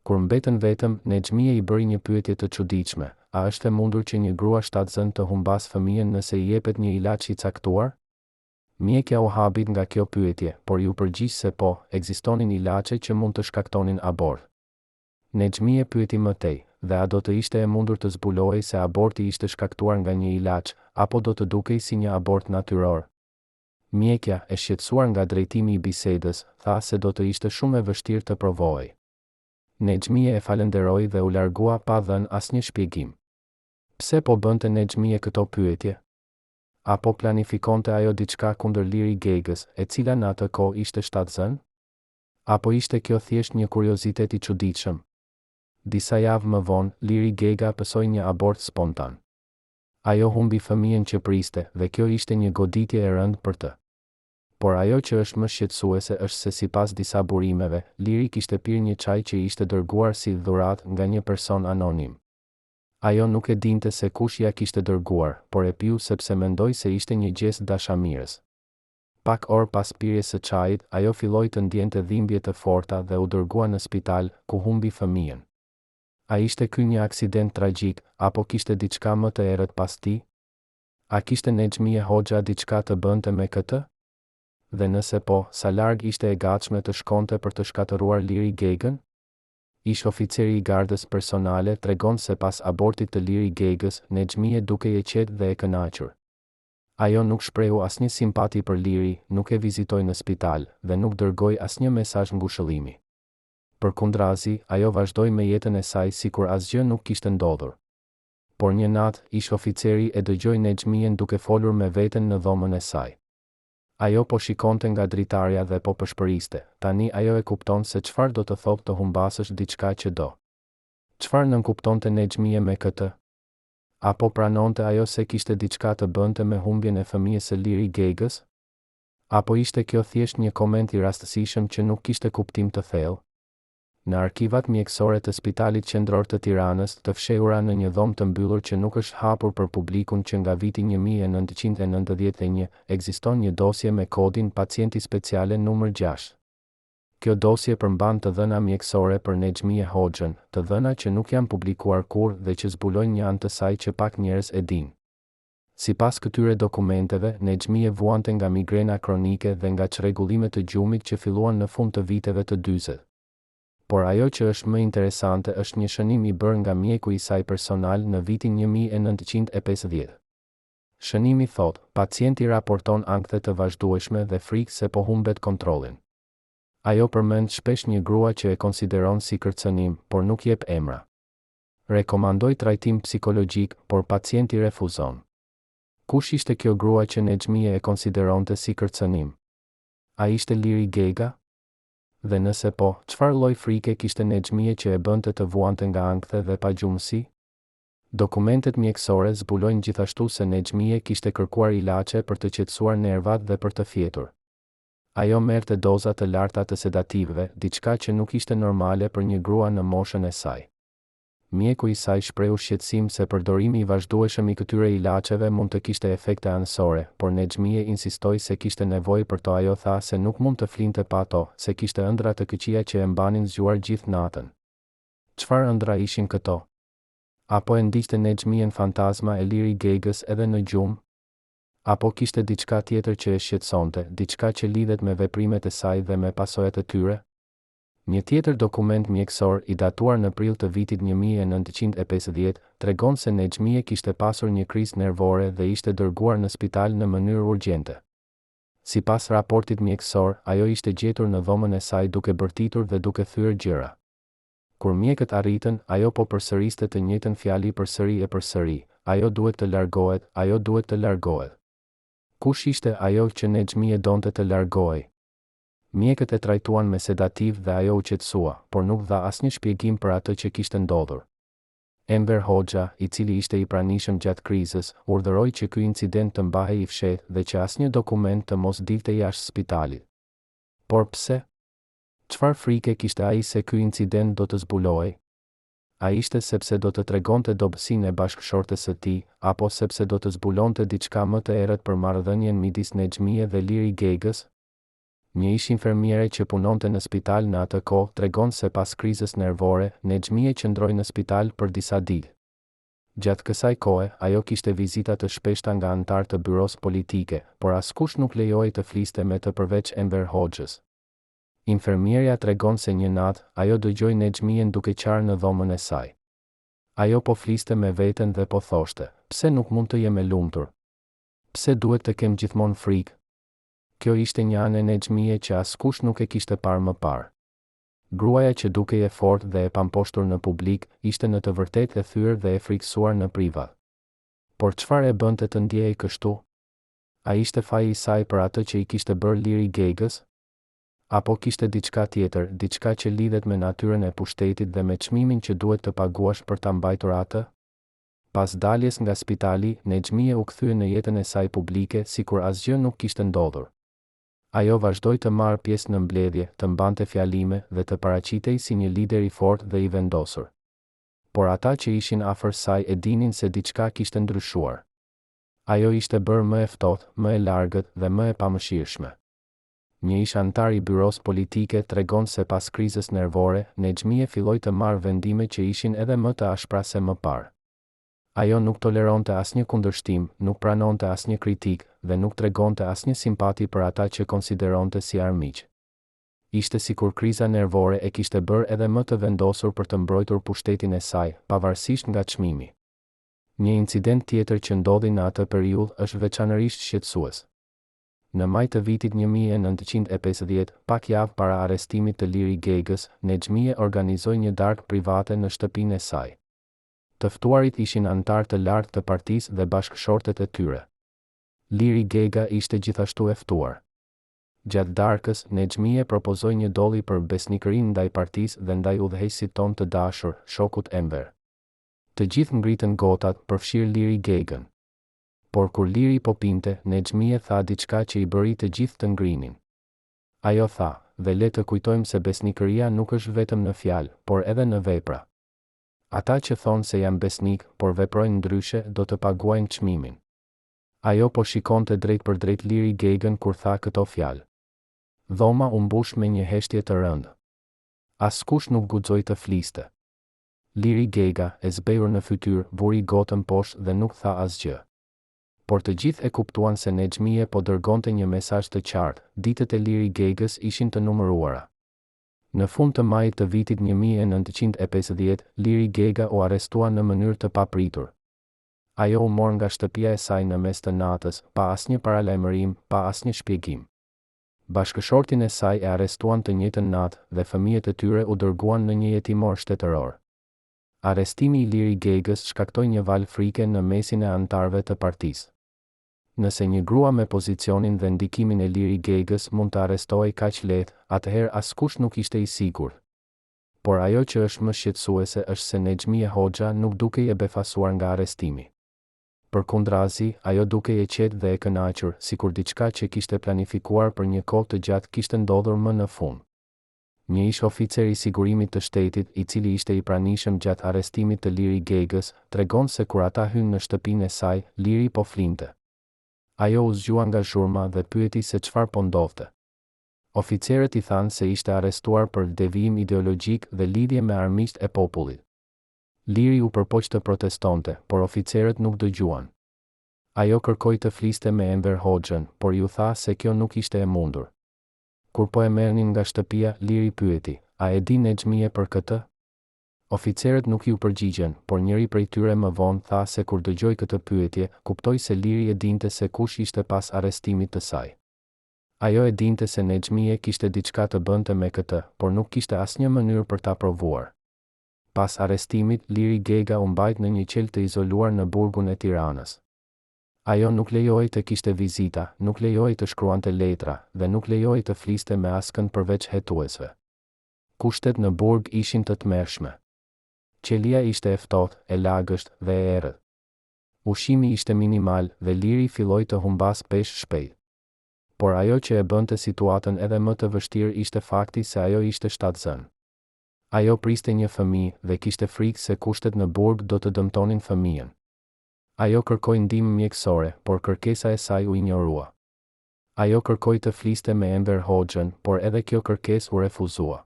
Kur mbetën vetëm, Nexhmie i bëri një pyetje të çuditshme, a është e mundur që një grua shtatzën të humbas fëmijën nëse I jepet një ilaç I caktuar? Mjekja u habit nga kjo pyetje, por ju përgjigj se po, ekzistonin ilaçe që mund të shkaktonin abort. Nexhmie pyeti më tej, dhe a do të ishte e mundur të zbulohej se aborti ishte shkaktuar nga një ilaç, apo do të dukej si një abort natyror? Mjekja, e shqetësuar nga drejtimi I bisedës, tha se do të ishte shumë e vështirë të provohej. Nexhmie e falenderoi dhe u largua pa dhënë asnjë shpjegim. Pse po bënte Nexhmie këto pyetje? Apo planifikonte ajo diçka kundër Liri Gegës, e cila në atë kohë ishte shtatzën? Apo ishte kjo thjesht një kuriozitet I çuditshëm? Disa javë më vonë, Liri Gega pësoi një abort spontan. Ajo humbi fëmijën që priste, dhe kjo ishte një goditje e rëndë për të. Por ajo që është më shqetësuese është se sipas disa burimeve, Liri kishte pirë një çaj që I ishte dërguar si dhuratë nga një person anonim. Ajo nuk e dinte se kush ja kishte dërguar, por e piu sepse mendoi se ishte një gest dashamirës. Pak orë pas pirjes së çajit, ajo filloi të ndjente dhimbje të forta dhe u dërgua në spital, ku humbi fëmijën. A ishte ky një aksident tragjik, apo kishte diçka më të errët pas tij? A kishte Nexhmie Hoxha diçka të bënte me këtë? Dhe nëse po, sa larg ishte e gatshme të shkonte për të shkatëruar Liri Gegën? Ish oficeri I gardës personale tregon se pas abortit të Liri Gegës, Nexhmie dukej e qetë dhe e kënaqur. Ajo nuk shprehu asnjë simpati për Liri, nuk e vizitoi në spital, dhe nuk dërgoi asnjë mesazh ngushëllimi. Përkundrazi, ajo vazhdoi me jetën e saj sikur asgjë nuk kishte ndodhur. Por një natë, ish oficeri e dëgjoi Nexhmien duke folur me veten në dhomën e saj. Ajo po shikonte nga dritarja dhe po pëshpëriste, tani ajo e kupton se çfarë do të thotë të humbasësh diçka që do. Çfarë nënkuptonte Nexhmie me këtë? Apo pranonte ajo se kishte diçka të bënte me humbjen e fëmijës së Liri Gegës? Apo ishte kjo thjesht një koment I rastësishëm që nuk kishte kuptim të thellë? Në arkivat mjekësore të Spitalit Qendror të Tiranës, të fshehura në një dhomë të mbyllur që nuk është hapur për publikun që nga viti 1991, ekziston një dosje me kodin Pacienti Speciale numër 6. Kjo dosje përmban të dhëna mjekësore për Nexhmie Hoxhën, të dhëna që nuk janë publikuar kurrë dhe që zbulojnë një anë të saj që pak njerëz e dinë. Sipas këtyre dokumenteve, Nexhmie vuante nga migrena kronike dhe nga çrregullime të gjumit që filluan në fund të viteve të 40. Por ajo që është më interesante është një shënim I bërë nga mjeku I saj personal në vitin 1950. Shënimi thot, pacienti raporton ankthje të vazhdueshme dhe frikë se po humbet kontrollin. Ajo përmend shpesh një grua që e konsideron si kërcënim, por nuk jep emra. Rekomandoi trajtim psikologjik, por pacienti refuzon. Kush ishte kjo grua që Nexhmie e konsideronte si kërcënim? A ishte Liri Gega? Dhe nëse po, çfarë lloj frike kishte Nexhmie që e bënte të vuante nga ankthe dhe pagjumësi? Dokumentet mjekësore zbulojnë gjithashtu se Nexhmie kishte kërkuar ilaçe për të qetësuar nervat dhe për të fjetur. Ajo merrte doza të larta të sedativëve, diçka që nuk ishte normale për një grua në moshën e saj. Mjeku I saj shprehu shqetësim se përdorimi I vazhdueshëm I këtyre ilaçeve mund të kishte efekte anësore, por Nexhmie insistoi se kishte nevojë për to. Ajo tha se nuk mund të flinte pa to, se kishte ëndra të këqija që e mbanin zgjuar gjithë natën. Çfarë ëndra ishin këto? Apo e ndiqte Nexhmien fantazma e Liri Gegës edhe në gjumë? Apo kishte diçka tjetër që e shqetësonte, diçka që lidhet me veprimet e saj dhe me pasojat e tyre? Një tjetër dokument mjekësor I datuar në prill të vitit 1950 tregon se Nexhmie kishte pasur një krizë nervore dhe ishte dërguar në spital në mënyrë urgjente. Sipas raportit mjekësor, ajo ishte gjetur në dhomën e saj duke bërtitur dhe duke thyer gjëra. Kur mjekët arritën, ajo po përsëriste të njëjtën fjali përsëri e përsëri: ajo duhet të largohet, ajo duhet të largohet. Kush ishte ajo që Nexhmie donte të largohej? Mjekët e trajtuan me sedativ dhe ajo u qetësua, por nuk dha asnjë shpjegim për atë që kishte ndodhur. Enver Hoxha, I cili ishte I pranishëm gjatë krizës, urdhëroi që ky incident të mbahej I fshehtë dhe që asnjë dokument të mos dilte jashtë spitalit. Por pse? Çfarë frike kishte ai se ky incident do të zbulohej? A ishte sepse do të tregonte dobësinë e bashkëshortes së tij, apo sepse do të zbulonte diçka më të errët për marrëdhënien midis Nexhmie dhe Liri Gegës? Një ish infermiere që punonte në spital në atë kohë tregon se pas krizës nervore, Nexhmie qëndroi në spital për disa ditë. Gjatë kësaj kohe, ajo kishte vizita të shpeshta nga antar të byros politike, por askush nuk lejoi të fliste me të përveç Enver Hoxhës. Infermierja tregon se një natë, ajo dëgjoi Nexhmien duke qarë në dhomën e saj. Ajo po fliste me veten dhe po thoshte, pse nuk mund të jem e lumtur? Pse duhet të kem gjithmonë frikë? Kjo ishte një anë e Nexhmie që askush nuk e kishte parë më parë. Gruaja që dukej e fortë dhe e pamposhtur në publik, ishte në të vërtetë e thyer dhe e frikësuar në privat. Por çfarë e bënte të ndjehej kështu? A ishte faji i saj për atë që i kishte bërë Liri Gegës? Apo kishte diçka tjetër, diçka që lidhet me natyrën e pushtetit dhe me çmimin që duhet të paguash për ta mbajtur atë? Pas daljes nga spitali, Nexhmie u kthye në jetën e saj publike sikur asgjë nuk kishte ndodhur. Ajo vazhdoi të marrë pjesë në mbledhje, të mbante fjalime dhe të paraqitej si një lider i fortë dhe i vendosur. Por ata që ishin afër saj e dinin se diçka kishte ndryshuar. Ajo ishte bërë më e ftohtë, më e largët dhe më e pamëshirshme. Një ish antar i byros politike tregon se pas krizës nervore, Nexhmie filloi të marrë vendime që ishin edhe më të ashpra se më parë. Ajo nuk toleronte asnjë kundërshtim, nuk pranonte asnjë kritik dhe nuk tregonte asnjë simpati për ata që konsideronte si armiq. Ishte sikur kriza nervore e kishte bërë edhe më të vendosur për të mbrojtur pushtetin e saj, pavarësisht nga çmimi. Një incident tjetër që ndodhi në atë periudhë është veçanërisht shqetësues. Në maj të vitit 1950, pak javë para arrestimit të Liri Gegës, Nexhmie organizoi një darkë private në shtëpinë e saj. Të ftuarit ishin antar të lartë të partisë dhe bashkëshortet e tyre. Liri Gega ishte gjithashtu e ftuar. Gjatë darkës, Nexhmie propozoi një dolli për besnikërinë ndaj partisë dhe ndaj udhëheqësit tonë të dashur, shokut Enver. Të gjithë ngritën gotat, përfshirë Liri Gegën. Por kur Liri po pinte, Nexhmie tha diçka që i bëri të gjithë të ngrinin. Ajo tha, dhe le të kujtojmë se besnikëria nuk është vetëm në fjalë, por edhe në vepra. Ata që thonë se janë besnik, por veprojnë ndryshe, do të paguajnë çmimin. Ajo po shikonte drejt për drejt Liri Gegën kur tha këto fjalë. Dhoma u mbush me një heshtje të rëndë. Askush nuk guxoi të fliste. Liri Gega, e zbehur në fytyrë, vuri gotën poshtë dhe nuk tha asgjë. Por të gjithë e kuptuan se Nexhmie po dërgonte një mesazh të qartë, ditët e Liri Gegës ishin të numëruara. Në fund të majit të vitit 1950, Liri Gega u arrestua në mënyrë të papritur. Ajo u mor nga shtëpia e saj në mes të natës, pa asnjë paralajmërim, pa asnjë shpjegim. Bashkëshortin e saj e arrestuan të njëjtën natë dhe fëmijët e tyre u dërguan në një jetimor shtetëror. Arrestimi i Liri Gegës shkaktoi një val frike në mesin e antarëve të partisë. Nëse një grua me pozicionin dhe ndikimin e Liri Gegës mund të arrestohej kaq lehtë, atëherë askush nuk ishte i sigurt. Por ajo që është më shqetësuese është se Nexhmie Hoxha nuk dukej e befasuar nga arrestimi. Përkundrazi, ajo dukej e qetë dhe e kënaqur, sikur diçka që kishte planifikuar për një kohë të gjatë kishte ndodhur më në fund. Një ish oficer i sigurimit të shtetit, i cili ishte i pranishëm gjatë arrestimit të Liri Gegës, tregon se kur ata hynë në shtëpinë e saj, Liri po flinte. Ajo u zgjua nga zhurma dhe pyeti se çfarë po ndodhte. Oficerët i thanë se ishte arrestuar për devijim ideologjik dhe lidhje me armiqt e popullit. Liri u përpoq të protestonte, por oficerët nuk dëgjuan. Ajo kërkoi të fliste me Enver Hoxhën, por ju tha se kjo nuk ishte e mundur. Kur po e merrnin nga shtëpia, Liri pyeti, a e di Nexhmie për këtë? Oficerët nuk ju përgjigjen, por njëri prej tyre më vonë tha se kur dëgjoi këtë pyetje, kuptoi se Liri e dinte se kush ishte pas arrestimit të saj. Ajo e dinte se Nexhmie kishte diçka të bënte me këtë, por nuk kishte asnjë mënyrë për ta provuar. Pas arrestimit, Liri Gega u mbajt në një qelë të izoluar në burgun e Tiranës. Ajo nuk lejoi të kishte vizita, nuk lejoi të shkruante letra dhe nuk lejoi të fliste me askën përveç hetuesve. Kushtet në burg ishin të tmerrshme. Qelia ishte e ftohtë, e lagësht dhe e errët. Ushqimi ishte minimal dhe Liri filloi të humbas peshë shpejt. Por ajo që e bënte situatën edhe më të vështirë ishte fakti se ajo ishte shtatzën. Ajo priste një fëmijë dhe kishte frikë se kushtet në burg do të dëmtonin fëmijën. Ajo kërkoi ndihmë mjekësore, por kërkesa e saj u injorua. Ajo kërkoi të fliste me Enver Hoxhën, por edhe kjo kërkesë u refuzua.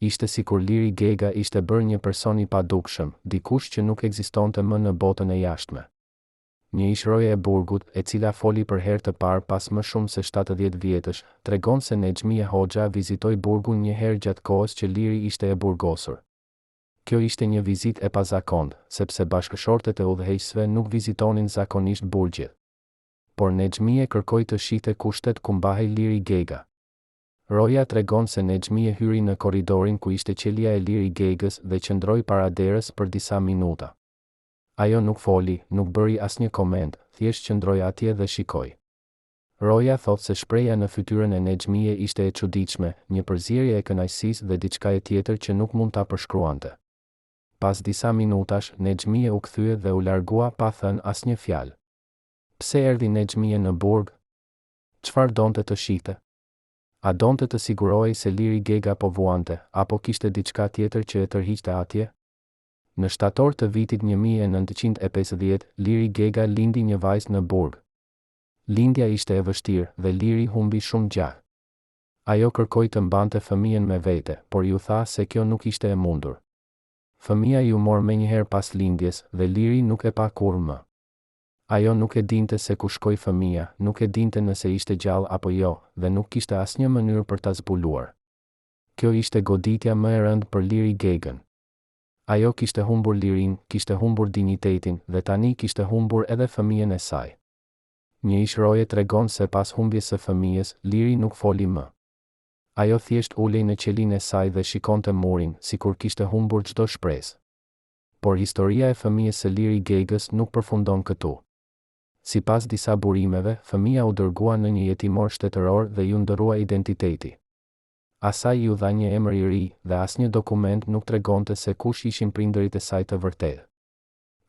Ishte sikur Liri Gega ishte bërë një person i padukshëm, dikush që nuk ekzistonte më në botën e jashtme. Një ishroje e burgut, e cila foli për herë të parë pas më shumë se 70 vjetësh, tregon se Nexhmia Hoxha vizitoi burgun një herë gjatë kohës që Liri ishte e burgosur. Kjo ishte një vizitë e pazakontë, sepse bashkëshortet e udhëheqësve nuk vizitonin zakonisht burgjet. Por Nexhmia kërkoi të shihte kushtet ku mbahej Liri Gega. Roja tregon se Nexhmia hyri në korridorin ku ishte qelia e Liri Gegës dhe qëndroi para derës për disa minuta. Ajo nuk foli, nuk bëri asnjë koment, thjesht qëndroi atje dhe shikoi. Roja thot se shpreha në fytyrën e Nexhmie ishte e çuditshme, një përzierje e kënaqësisë dhe diçka e tjetër që nuk mund ta përshkruante. Pas disa minutash, Nexhmie u kthye dhe u largua pa thënë asnjë fjalë. Pse erdhi Nexhmie në burg? Çfarë donte të shihte? A donte të sigurohej se Liri Gega po vuante, apo kishte diçka tjetër që e tërhiqte atje? Në shtator të vitit 1950, Liri Gega lindi një vajzë në burg. Lindja ishte e vështirë dhe Liri humbi shumë gjah. Ajo kërkoi të mbante fëmijën me vete, por ju tha se kjo nuk ishte e mundur. Fëmia ju mor menjëherë pas lindjes dhe Liri nuk e pa kurrë më. Ajo nuk e dinte se ku shkoi fëmia, nuk e dinte nëse ishte gjallë apo jo, dhe nuk kishte asnjë mënyrë për ta zbuluar. Kjo ishte goditja më e rëndë për Liri Gegën. Ajo kishte humbur lirin, kishte humbur dinjitetin dhe tani kishte humbur edhe fëmijën e saj. Një ishroje tregon se pas humbjes së fëmijës, Liri nuk foli më. Ajo thjesht ulej në qelinë e saj dhe shikonte murin, sikur kishte humbur çdo shpresë. Por historia e fëmijës së Liri Gegës nuk përfundon këtu. Sipas disa burimeve, fëmia u dërgua në një jetimor shtetëror dhe ju ndërrua identiteti. Asaj ju dha një emër i ri dhe asnjë dokument nuk tregonte se kush ishin prindërit e saj të vërtetë.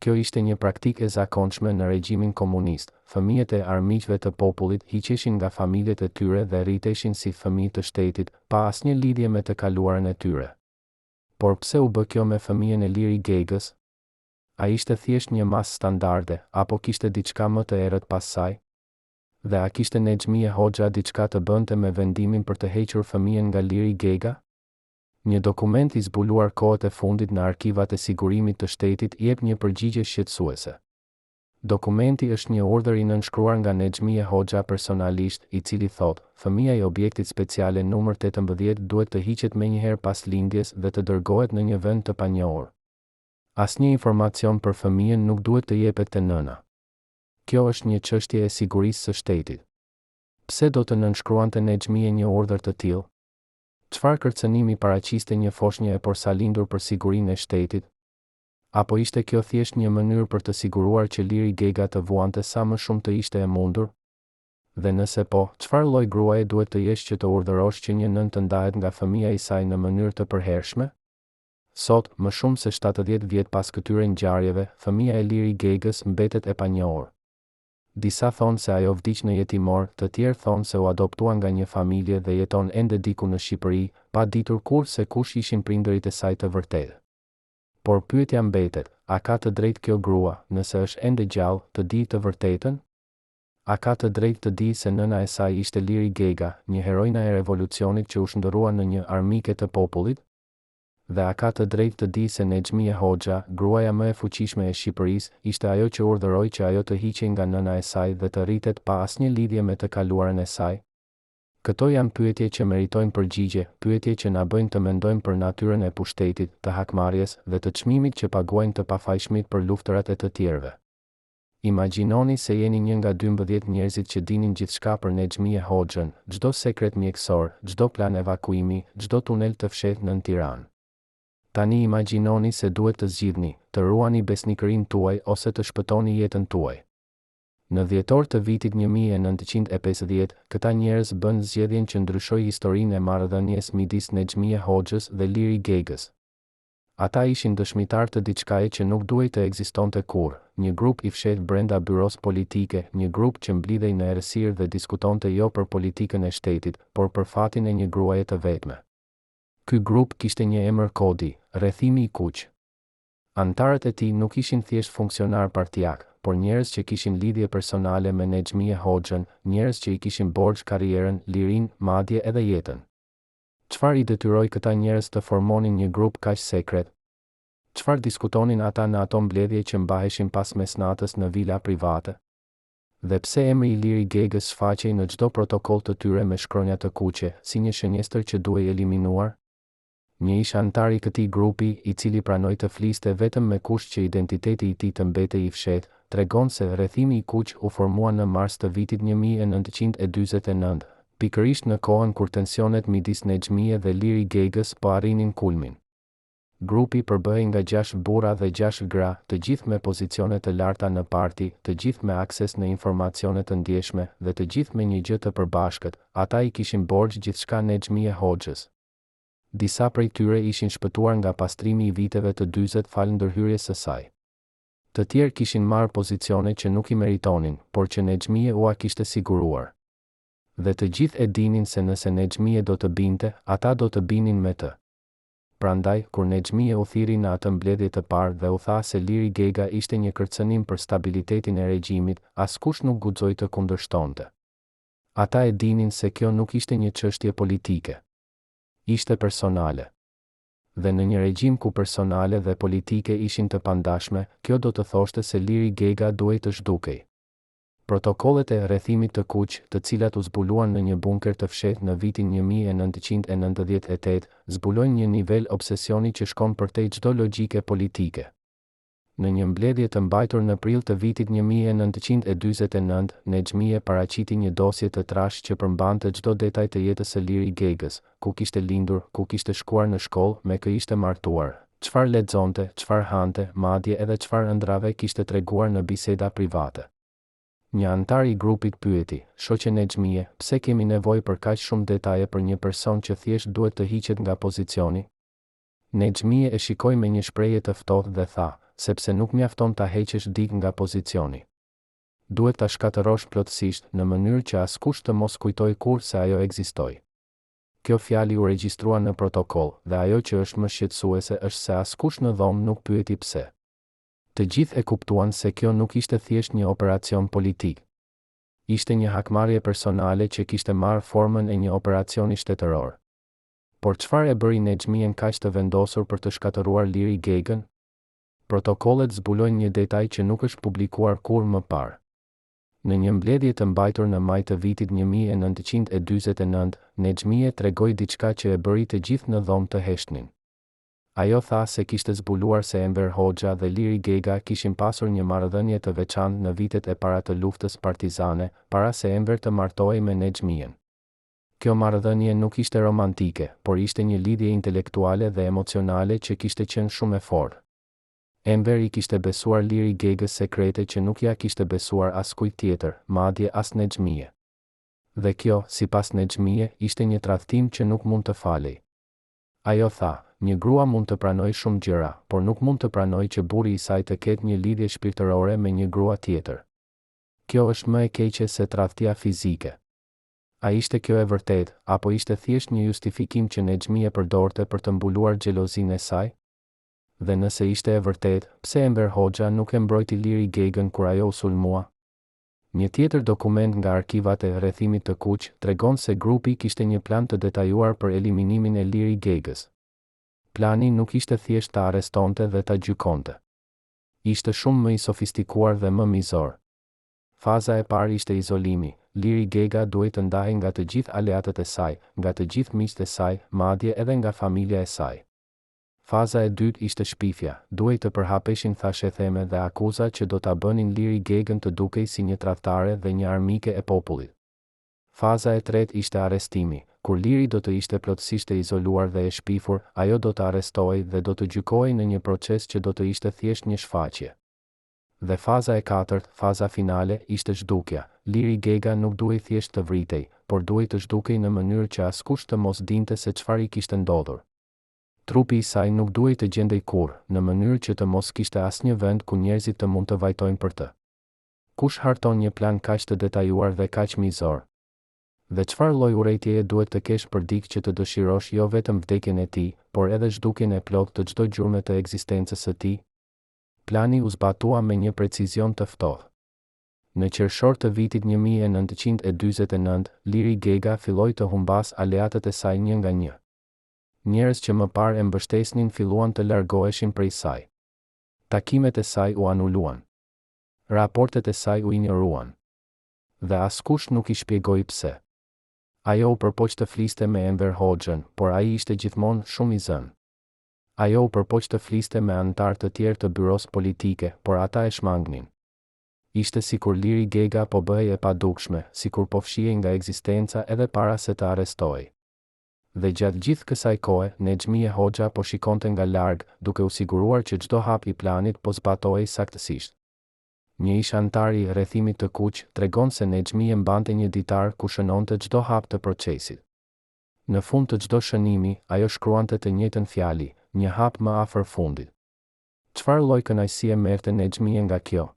Kjo ishte një praktikë e zakonshme në regjimin komunist. Fëmijët e armiqve të popullit hiqeshin nga familjet e tyre dhe rriteshin si fëmijë të shtetit, pa asnjë lidhje me të kaluarën e tyre. Por pse u bë kjo me fëmijën e Liri Gegës? A ishte thjesht një masë standarde, apo kishte diçka më të errët pas saj? Dhe a kishte Nexhmia Hoxha diçka të bënte me vendimin për të hequr fëmijën nga Liri Gega? Një dokument i zbuluar kohët e fundit në arkivat e sigurimit të shtetit jep një përgjigje shqetësuese. Dokumenti është një urdhër i nënshkruar nga Nexhmia Hoxha personalisht, i cili thotë, fëmia e objektit speciale numër 18 duhet të hiqet menjëherë pas lindjes dhe të dërgohet në një vend të panjohur. Asnjë informacion për fëmijën nuk duhet të jepet te nëna. Kjo është një çështje e sigurisë së shtetit. Pse do të nënshkruante Nexhmia një urdhër të tillë? Çfarë kërcënimi paraqiste një foshnjë e porsalindur për sigurinë e shtetit? Apo ishte kjo thjesht një mënyrë për të siguruar që Liri Gega të vuante sa më shumë të ishte e mundur? Dhe nëse po, çfarë lloj gruaje duhet të jesh që të urdhërosh që një nën të ndahet nga fëmia i saj në mënyrë të përhershme? Sot, më shumë se 70 vjet pas këtyre ngjarjeve, fëmia e Liri Gegës mbetet e panjohur. Disa thonë se ajo vdiq në jetimor, të tjerë thonë se u adoptua nga një familje dhe jeton ende diku në Shqipëri, pa ditur kurrë se kush ishin prindërit e saj të vërtetë. Por pyetja mbetet, a ka të drejtë kjo grua, nëse është ende gjallë, të di të vërtetën? A ka të drejtë të di se nëna e saj ishte Liri Gega, një heroina e revolucionit që u shndërrua në një armike të popullit? Dhe a ka të drejtë të di se Nexhmia Hoxha, gruaja më e fuqishme e Shqipërisë, ishte ajo që urdhëroi që ajo të hiqej nga nëna e saj dhe të rritet pa asnjë lidhje me të kaluarën e saj? Këto janë pyetje që meritojnë përgjigje, pyetje që na bëjnë të mendojmë për natyrën e pushtetit, të hakmarrjes dhe të çmimit që paguajnë të pafajshmit për luftërat e të tjerëve. Imagjinoni se jeni një nga 12 njerëzit që dinin gjithçka për Nexhmia Hoxhën, çdo sekret mjekësor, çdo plan evakuimi, çdo tunel të fshehtë në Tiranë. Tani imagjinoni se duhet të zgjidhni, të ruani besnikërinë tuaj ose të shpëtoni jetën tuaj. Në dhjetor të vitit 1950, këta njerëz bën zgjedhjen që ndryshoi historinë e marrëdhënies midis Nexhmia Hoxhës dhe Liri Gegës. Ata ishin dëshmitar të diçkaje që nuk duhej të ekzistonte kurrë, një grup i fshehtë brenda byros politike, një grup që mblidhej në errësirë dhe diskutonte jo për politikën e shtetit, por për fatin e një gruaje të vetme. Ky grup kishte një emër kodi, rrethimi i kuq. Antarët e tij nuk ishin thjesht funksionar partijak, por njerëz që kishin lidhje personale me Nexhmia Hoxhën, njerëz që i kishin borxh karrierën, lirinë, madje edhe jetën. Çfarë i detyroi këta njerëz të formonin një grup kaq sekret? Çfarë diskutonin ata në ato mbledhje që mbaheshin pas mesnatës në vila private? Dhe pse emri i Liri Gegës shfaqej në çdo protokoll të tyre me shkronja të kuqe, si një shënjestër që duhej eliminuar? Një ish antar i këtij grupi, i cili pranoi të fliste vetëm me kusht që identiteti i tij të mbetej i fshehtë, tregon se rrethimi i kuq u formua në mars të vitit 1949, pikërisht në kohën kur tensionet midis Nexhmije dhe Liri Gegës po arrinin kulmin. Grupi përbëhej nga 6 burra dhe 6 gra, të gjithë me pozicione të larta në parti, të gjithë me akses në informacione të ndjeshme dhe të gjithë me një gjë të përbashkët: ata i kishin borxh gjithçka Nexhmije Hoxhës. Disa prej tyre ishin shpëtuar nga pastrimi i viteve të 40 falë ndërhyrjes së saj. Të tjerë kishin marrë pozicione që nuk i meritonin, por që Nexhmije ua kishte siguruar. Dhe të gjithë e dinin se nëse Nexhmije do të binte, ata do të binin me të. Prandaj, kur Nexhmije u thiri në atë mbledhje të parë dhe u tha se Liri Gega ishte një kërcënim për stabilitetin e regjimit, askush nuk guxoi të kundërshtonte. Ata e dinin se kjo nuk ishte një çështje politike. Ishte personale. Dhe në një regjim ku personale dhe politike ishin të pandashme, kjo do të thoshte se Liri Gega duhej të zhdukej. Protokollet e rrethimit të kuq, të cilat u zbuluan në një bunker të fshehtë në vitin 1998, zbulojnë një nivel obsesioni që shkon përtej çdo logjike politike. Në një mbledhje të mbajtur në prill të vitit 1949, Nexhmije paraqiti një dosje të trashë që përmbante çdo detaj të jetës së Liri Gegës: ku kishte lindur, ku kishte shkuar në shkollë, me kë ishte martuar, çfarë lexonte, çfarë hante, madje edhe çfarë ëndrave kishte treguar në biseda private. Një antar i grupit pyeti: "Shoqe Nexhmije, pse kemi nevojë për kaq shumë detaje për një person që thjesht duhet të hiqet nga pozicioni?" Nexhmije e shikoi me një shprehje të ftohtë dhe tha: "Sepse nuk mjafton ta heqësh dik nga pozicioni. Duhet ta shkatërosh plotësisht, në mënyrë që askush të mos kujtoj kurrë se ajo ekzistoi." Kjo fjalë u regjistrua në protokoll, dhe ajo që është më shqetësuese është se askush në dhomë nuk pyeti pse. Të gjithë e kuptuan se kjo nuk ishte thjesht një operacion politik. Ishte një hakmarrje personale që kishte marrë formën e një operacioni shtetëror. Por çfarë e bëri Nexhmijen kaq të vendosur për të shkatëruar Liri Gegën? Protokollet zbulojnë një detaj që nuk është publikuar kurrë më parë. Në një mbledhje të mbajtur në maj të vitit 1949, Nexhmije tregoi diçka që e bëri të gjithë në dhomë të heshnin. Ajo tha se kishte zbuluar se Enver Hoxha dhe Liri Gega kishin pasur një marrëdhënie të veçantë në vitet e para të luftës partizane, para se Enver të martohej me Nexhmijen. Kjo marrëdhënie nuk ishte romantike, por ishte një lidhje intelektuale dhe emocionale që kishte qenë shumë e fortë. Enver i kishte besuar Liri Gegës sekrete që nuk ja kishte besuar askujt tjetër, madje as Nexhmije. Dhe kjo, sipas Nexhmije, ishte një tradhtim që nuk mund të falej. Ajo tha: "Një grua mund të pranoj shumë gjëra, por nuk mund të pranoj që burri i saj të ketë një lidhje shpirtërore me një grua tjetër. Kjo është më e keqe se tradhtia fizike." A ishte kjo e vërtet, apo ishte thjesht një justifikim që Nexhmije përdorte për të mbuluar xhelozinë e saj? Dhe nëse ishte e vërtet, pse Enver Hoxha nuk e mbrojti Liri Gegën kur ajo u sulmua? Një tjetër dokument nga arkivat e rrethimit të kuq tregon se grupi kishte një plan të detajuar për eliminimin e Liri Gegës. Plani nuk ishte thjesht ta arrestonte dhe ta gjykonte. Ishte shumë më i sofistikuar dhe më mizor. Faza e parë ishte izolimi. Liri Gega duhej të ndahej nga të gjithë aleatët e saj, nga të gjithë miqtë e saj, madje edhe nga familja e saj. Faza e dytë ishte shpifja. Duhej të përhapeshin thashetheme dhe akuza që do ta bënin Liri Gegën të dukej si një tradhtare dhe një armike e popullit. Faza e tretë ishte arrestimi. Kur Liri do të ishte plotësisht e izoluar dhe e shpifur, ajo do të arrestohej dhe do të gjykohej në një proces që do të ishte thjesht një shfaqje. Dhe faza e katërt, faza finale, ishte zhdukja. Liri Gega nuk duhej thjesht të vritej, por duhej të zhdukej në mënyrë që askush të mos dinte se çfarë i kishte ndodhur. Trupi i saj nuk duhej të gjendej kurrë, në mënyrë që të mos kishte asnjë vend ku njerëzit të mund të vajtojnë për të. Kush harton një plan kaq të detajuar dhe kaq mizor? Dhe çfarë lloj urrejtjeje duhet të kesh për dikë që të dëshirosh jo vetëm vdekjen e tij, por edhe zhdukjen e plotë të çdo gjurme të ekzistencës së tij? Plani u zbatua me një precizion të ftohtë. Në qershor të vitit 1949, Liri Gega filloi të humbas aleatët e saj një nga një. Njerëz që më parë e mbështesnin filluan të largoheshin prej saj. Takimet e saj u anuluan. Raportet e saj u injoruan. Dhe askush nuk i shpjegoi pse. Ajo u përpoq të fliste me Enver Hoxhën, por ai ishte gjithmonë shumë i zënë. Ajo u përpoq të fliste me anëtar të tjerë të byros politike, por ata e shmangnin. Ishte sikur Liri Gega po bëhej e padukshme, sikur po fshihej nga ekzistenca edhe para se të arrestohej. Dhe gjatë gjithë kësaj kohe, Nexhmie Hoxha po shikonte nga larg, duke u siguruar që çdo hap i planit po zbatohej saktësisht. Një ish antar i rrethimit të kuq tregon se Nexhmie mbante një ditar ku shënonte çdo hap të procesit. Në fund të çdo shënimi, ajo shkruante të njëjtën fjali, një hap më afër fundit. Çfarë lloj kënaqësie merrte Nexhmie nga kjo?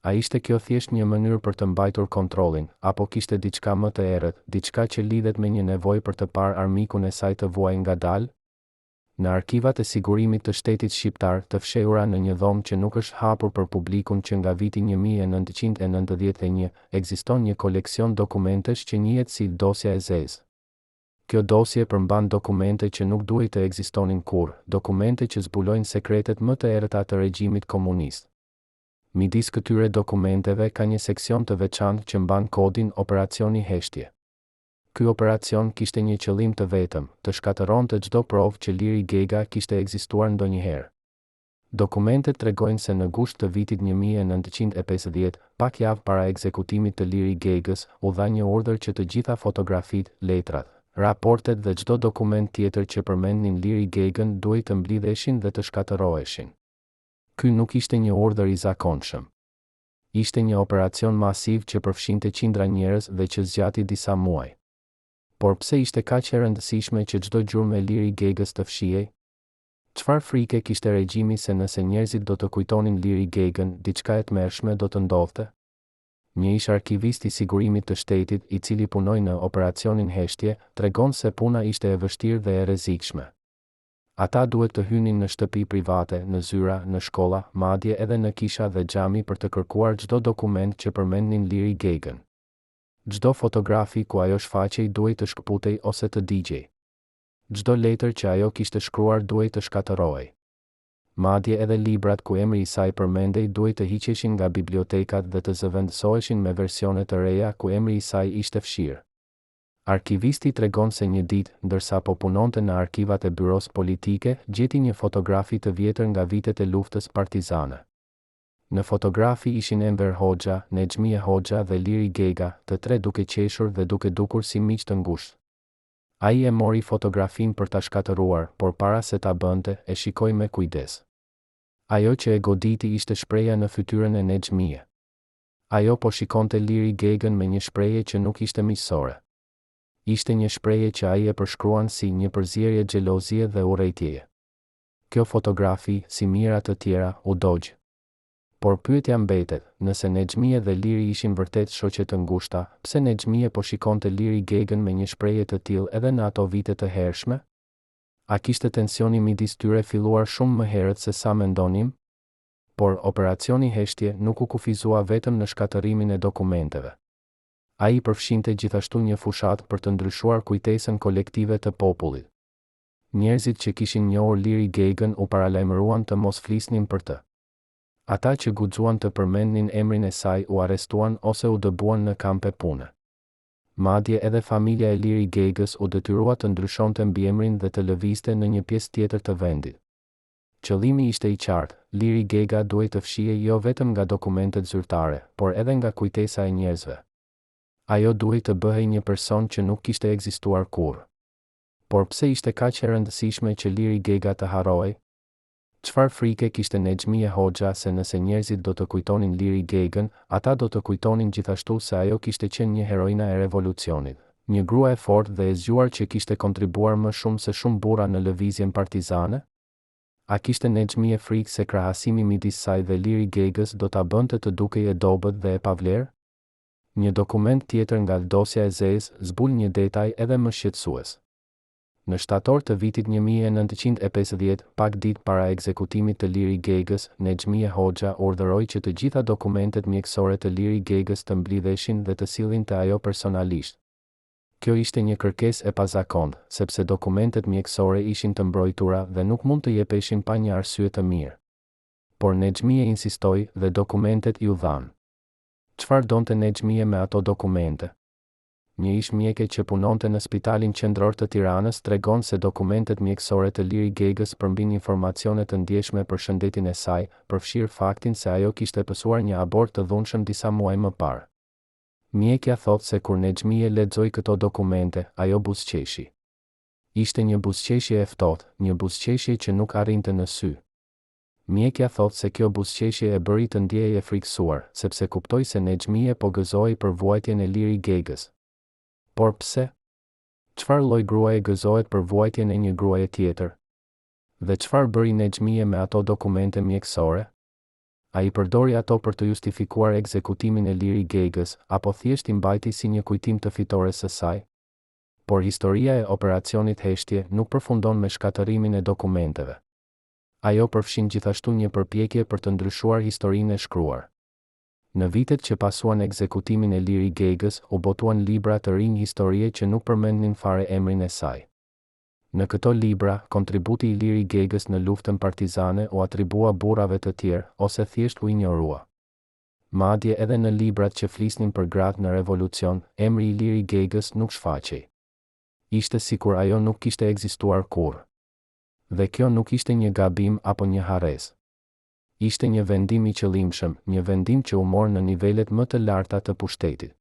A ishte kjo thjesht një mënyrë për të mbajtur kontrollin, apo kishte diçka më të errët, diçka që lidhet me një nevojë për të parë armikun e saj të vuajë ngadalë? Në arkivat e sigurimit të shtetit shqiptar, të fshehura në një dhomë që nuk është hapur për publikun që nga viti 1991, ekziston një koleksion dokumentesh që njihet si dosja e zezë. Kjo dosje përmban dokumente që nuk duhej të ekzistonin kurrë, dokumente që zbulojnë sekretet më të errëta të regjimit komunist. Midis këtyre dokumenteve ka një seksion të veçantë që mban kodin Operacioni Heshtje. Ky operacion kishte një qëllim të vetëm, të shkatëronte çdo provë që Liri Gega kishte ekzistuar ndonjëherë. Dokumentet tregojnë se në gusht të vitit 1950, pak javë para ekzekutimit të Liri Gegës, u dha një urdhër që të gjitha fotografitë, letrat, raportet dhe çdo dokument tjetër që përmendnin Liri Gegën duhej të mblidheshin dhe të shkatëroheshin. Ky nuk ishte një urdhër i zakonshëm. Ishte një operacion masiv që përfshinte qindra njerëz dhe që zgjati disa muaj. Por pse ishte kaq e rëndësishme që çdo gjurmë e Liri Gegës të fshihej? Çfarë frike kishte regjimi se nëse njerëzit do të kujtonin Liri Gegën, diçka e tmerrshme do të ndodhte? Një ish arkivist i sigurimit të shtetit, i cili punoi në operacionin Heshtje, tregon se puna ishte e vështirë dhe e rrezikshme. Ata duhet të hynin në shtëpi private, në zyra, në shkolla, madje edhe në kisha dhe xhami për të kërkuar çdo dokument që përmendnin Liri Gegën. Çdo fotografi ku ajo shfaqej duhej të shkputej ose të digjej. Çdo letër që ajo kishte shkruar duhej të shkatërohej. Madje edhe librat ku emri i saj përmendej duhej të hiqeshin nga bibliotekat dhe të zëvendësoheshin me versione të reja ku emri i saj ishte fshirë. Arkivisti tregon se një ditë, ndërsa po punonte në arkivat e byros politike, gjeti një fotografi të vjetër nga vitet e luftës partizane. Në fotografi ishin Enver Hoxha, Nexhmie Hoxha dhe Liri Gega, të tre duke qeshur dhe duke dukur si miq të ngushtë. Ai e mori fotografin për ta shkatëruar, por para se ta bënte, e shikoi me kujdes. Ajo që e goditi ishte shpreha në fytyrën e Nexhmie. Ajo po shikonte Liri Gegën me një shprehje që nuk ishte miqësore. Ishte një shprehje që ai e përshkruan si një përzierje xhelozie dhe urrejtjeje. Kjo fotografi, si mira të tjera, u dogj. Por pyetja mbetet, nëse Nexhmie dhe Liri ishin vërtet shoqe të ngushta, pse Nexhmie po shikonte Liri Gegën me një shprehje të tillë edhe në ato vite të hershme? A kishte tensioni midis tyre filluar shumë më herët se sa mendonim? Por operacioni Heshtje nuk u kufizua vetëm në shkatërimin e dokumenteve. Ai përfshinte gjithashtu një fushat për të ndryshuar kujtesën kolektive të popullit. Njerëzit që kishin njohur Liri Gegën u paralajmëruan të mos flisnin për të. Ata që guxuan të përmendnin emrin e saj u arrestuan ose u dëbuan në kampe pune. Madje edhe familja e Liri Gegës u detyrua të ndryshonte mbiemrin dhe të lëvizte në një pjesë tjetër të vendit. Qëllimi ishte i qartë, Liri Gega duhej të fshihej jo vetëm nga dokumentet zyrtare, por edhe nga kujtesa e njerëzve. Ajo duhej të bëhej një person që nuk kishte ekzistuar kurrë. Por pse ishte kaq e rëndësishme që Liri Gega të harrohej? Çfarë frike kishte Nexhmie Hoxha se nëse njerëzit do të kujtonin Liri Gegën, ata do të kujtonin gjithashtu se ajo kishte qenë një heroina e revolucionit, një grua e fortë dhe e zgjuar që kishte kontribuar më shumë se shumë burra në lëvizjen partizane? A kishte Nexhmie frikë se krahasimi midis saj dhe Liri Gegës do ta bënte të dukej e dobët dhe e pavlerë? Një dokument tjetër nga dosja e zezë zbul një detaj edhe më shqetësues. Në shtator të vitit 1950, pak ditë para ekzekutimit të Liri Gegës, Nexhmie Hoxha urdhëroi që të gjitha dokumentet mjekësore të Liri Gegës të mblidheshin dhe të sillin te ajo personalisht. Kjo ishte një kërkesë e pazakontë, sepse dokumentet mjekësore ishin të mbrojtura dhe nuk mund të jepeshin pa një arsye të mirë. Por Nexhmije insistoi dhe dokumentet iu dhanë. Çfarë donte Nexhmije me ato dokumente? Një ish mjeke që punonte në Spitalin Qendror të Tiranës tregon se dokumentet mjekësore të Liri Gegës përmbin informacione të ndjeshme për shëndetin e saj, përfshirë faktin se ajo kishte pësuar një abort të dhunshëm disa muaj më parë. Mjekja thot se kur Nexhmije lexoi këto dokumente, ajo buzëqeshi. Ishte një buzëqeshje e ftohtë, një buzëqeshje që nuk arrinte në sy. Mjekja thot se kjo buzëqeshje e bëri të ndjej e frikësuar, sepse kuptoi se Nexhmije po gëzoi për vuajtjen e Liri Gegës. Por pse? Çfarë lloj gruaje gëzohet për vuajtjen e një gruaje tjetër? Dhe çfarë bëri Nexhmije me ato dokumente mjekësore? Ai përdori ato për të justifikuar ekzekutimin e Liri Gegës, apo thjesht i mbajti si një kujtim të fitores së saj? Por historia e operacionit Heshtje nuk përfundon me shkatërimin e dokumenteve. Ajo përfshin gjithashtu një përpjekje për të ndryshuar historinë e shkruar. Në vitet që pasuan ekzekutimin e Liri Gegës, u botuan libra të rinj historie që nuk përmendnin fare emrin e saj. Në këto libra, kontributi i Liri Gegës në luftën partizane u atribua burrave të tjerë, ose thjesht u injorua. Madje edhe në librat që flisnin për gratë në revolucion, emri i Liri Gegës nuk shfaqej. Ishte sikur ajo nuk kishte ekzistuar kurrë. Dhe kjo nuk ishte një gabim apo një harres. Ishte një vendim i qëllimshëm, një vendim që u mor në nivelet më të larta të pushtetit.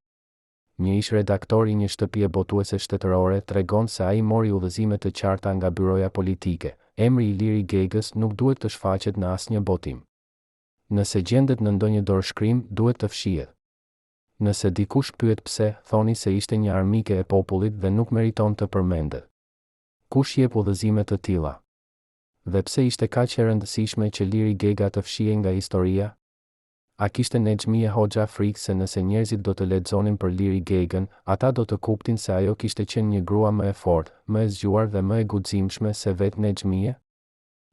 Një ish redaktor i një shtëpie botuese shtetërore tregon se ai mori udhëzime të qarta nga byroja politike. Emri i Liri Gegës nuk duhet të shfaqet në asnjë botim. Nëse gjendet në ndonjë dorëshkrim, duhet të fshihet. Nëse dikush pyet pse, thoni se ishte një armike e popullit dhe nuk meriton të përmendet. Kush jep udhëzime të tilla? Dhe pse ishte kaq e rëndësishme që Liri Gega të fshihej nga historia? A kishte Nexhmije Hoxha frikë se nëse njerëzit do të lexonin për Liri Gegën, ata do të kuptin se ajo kishte qenë një grua më e fortë, më e zgjuar dhe më e guximshme se vetë Nexhmije?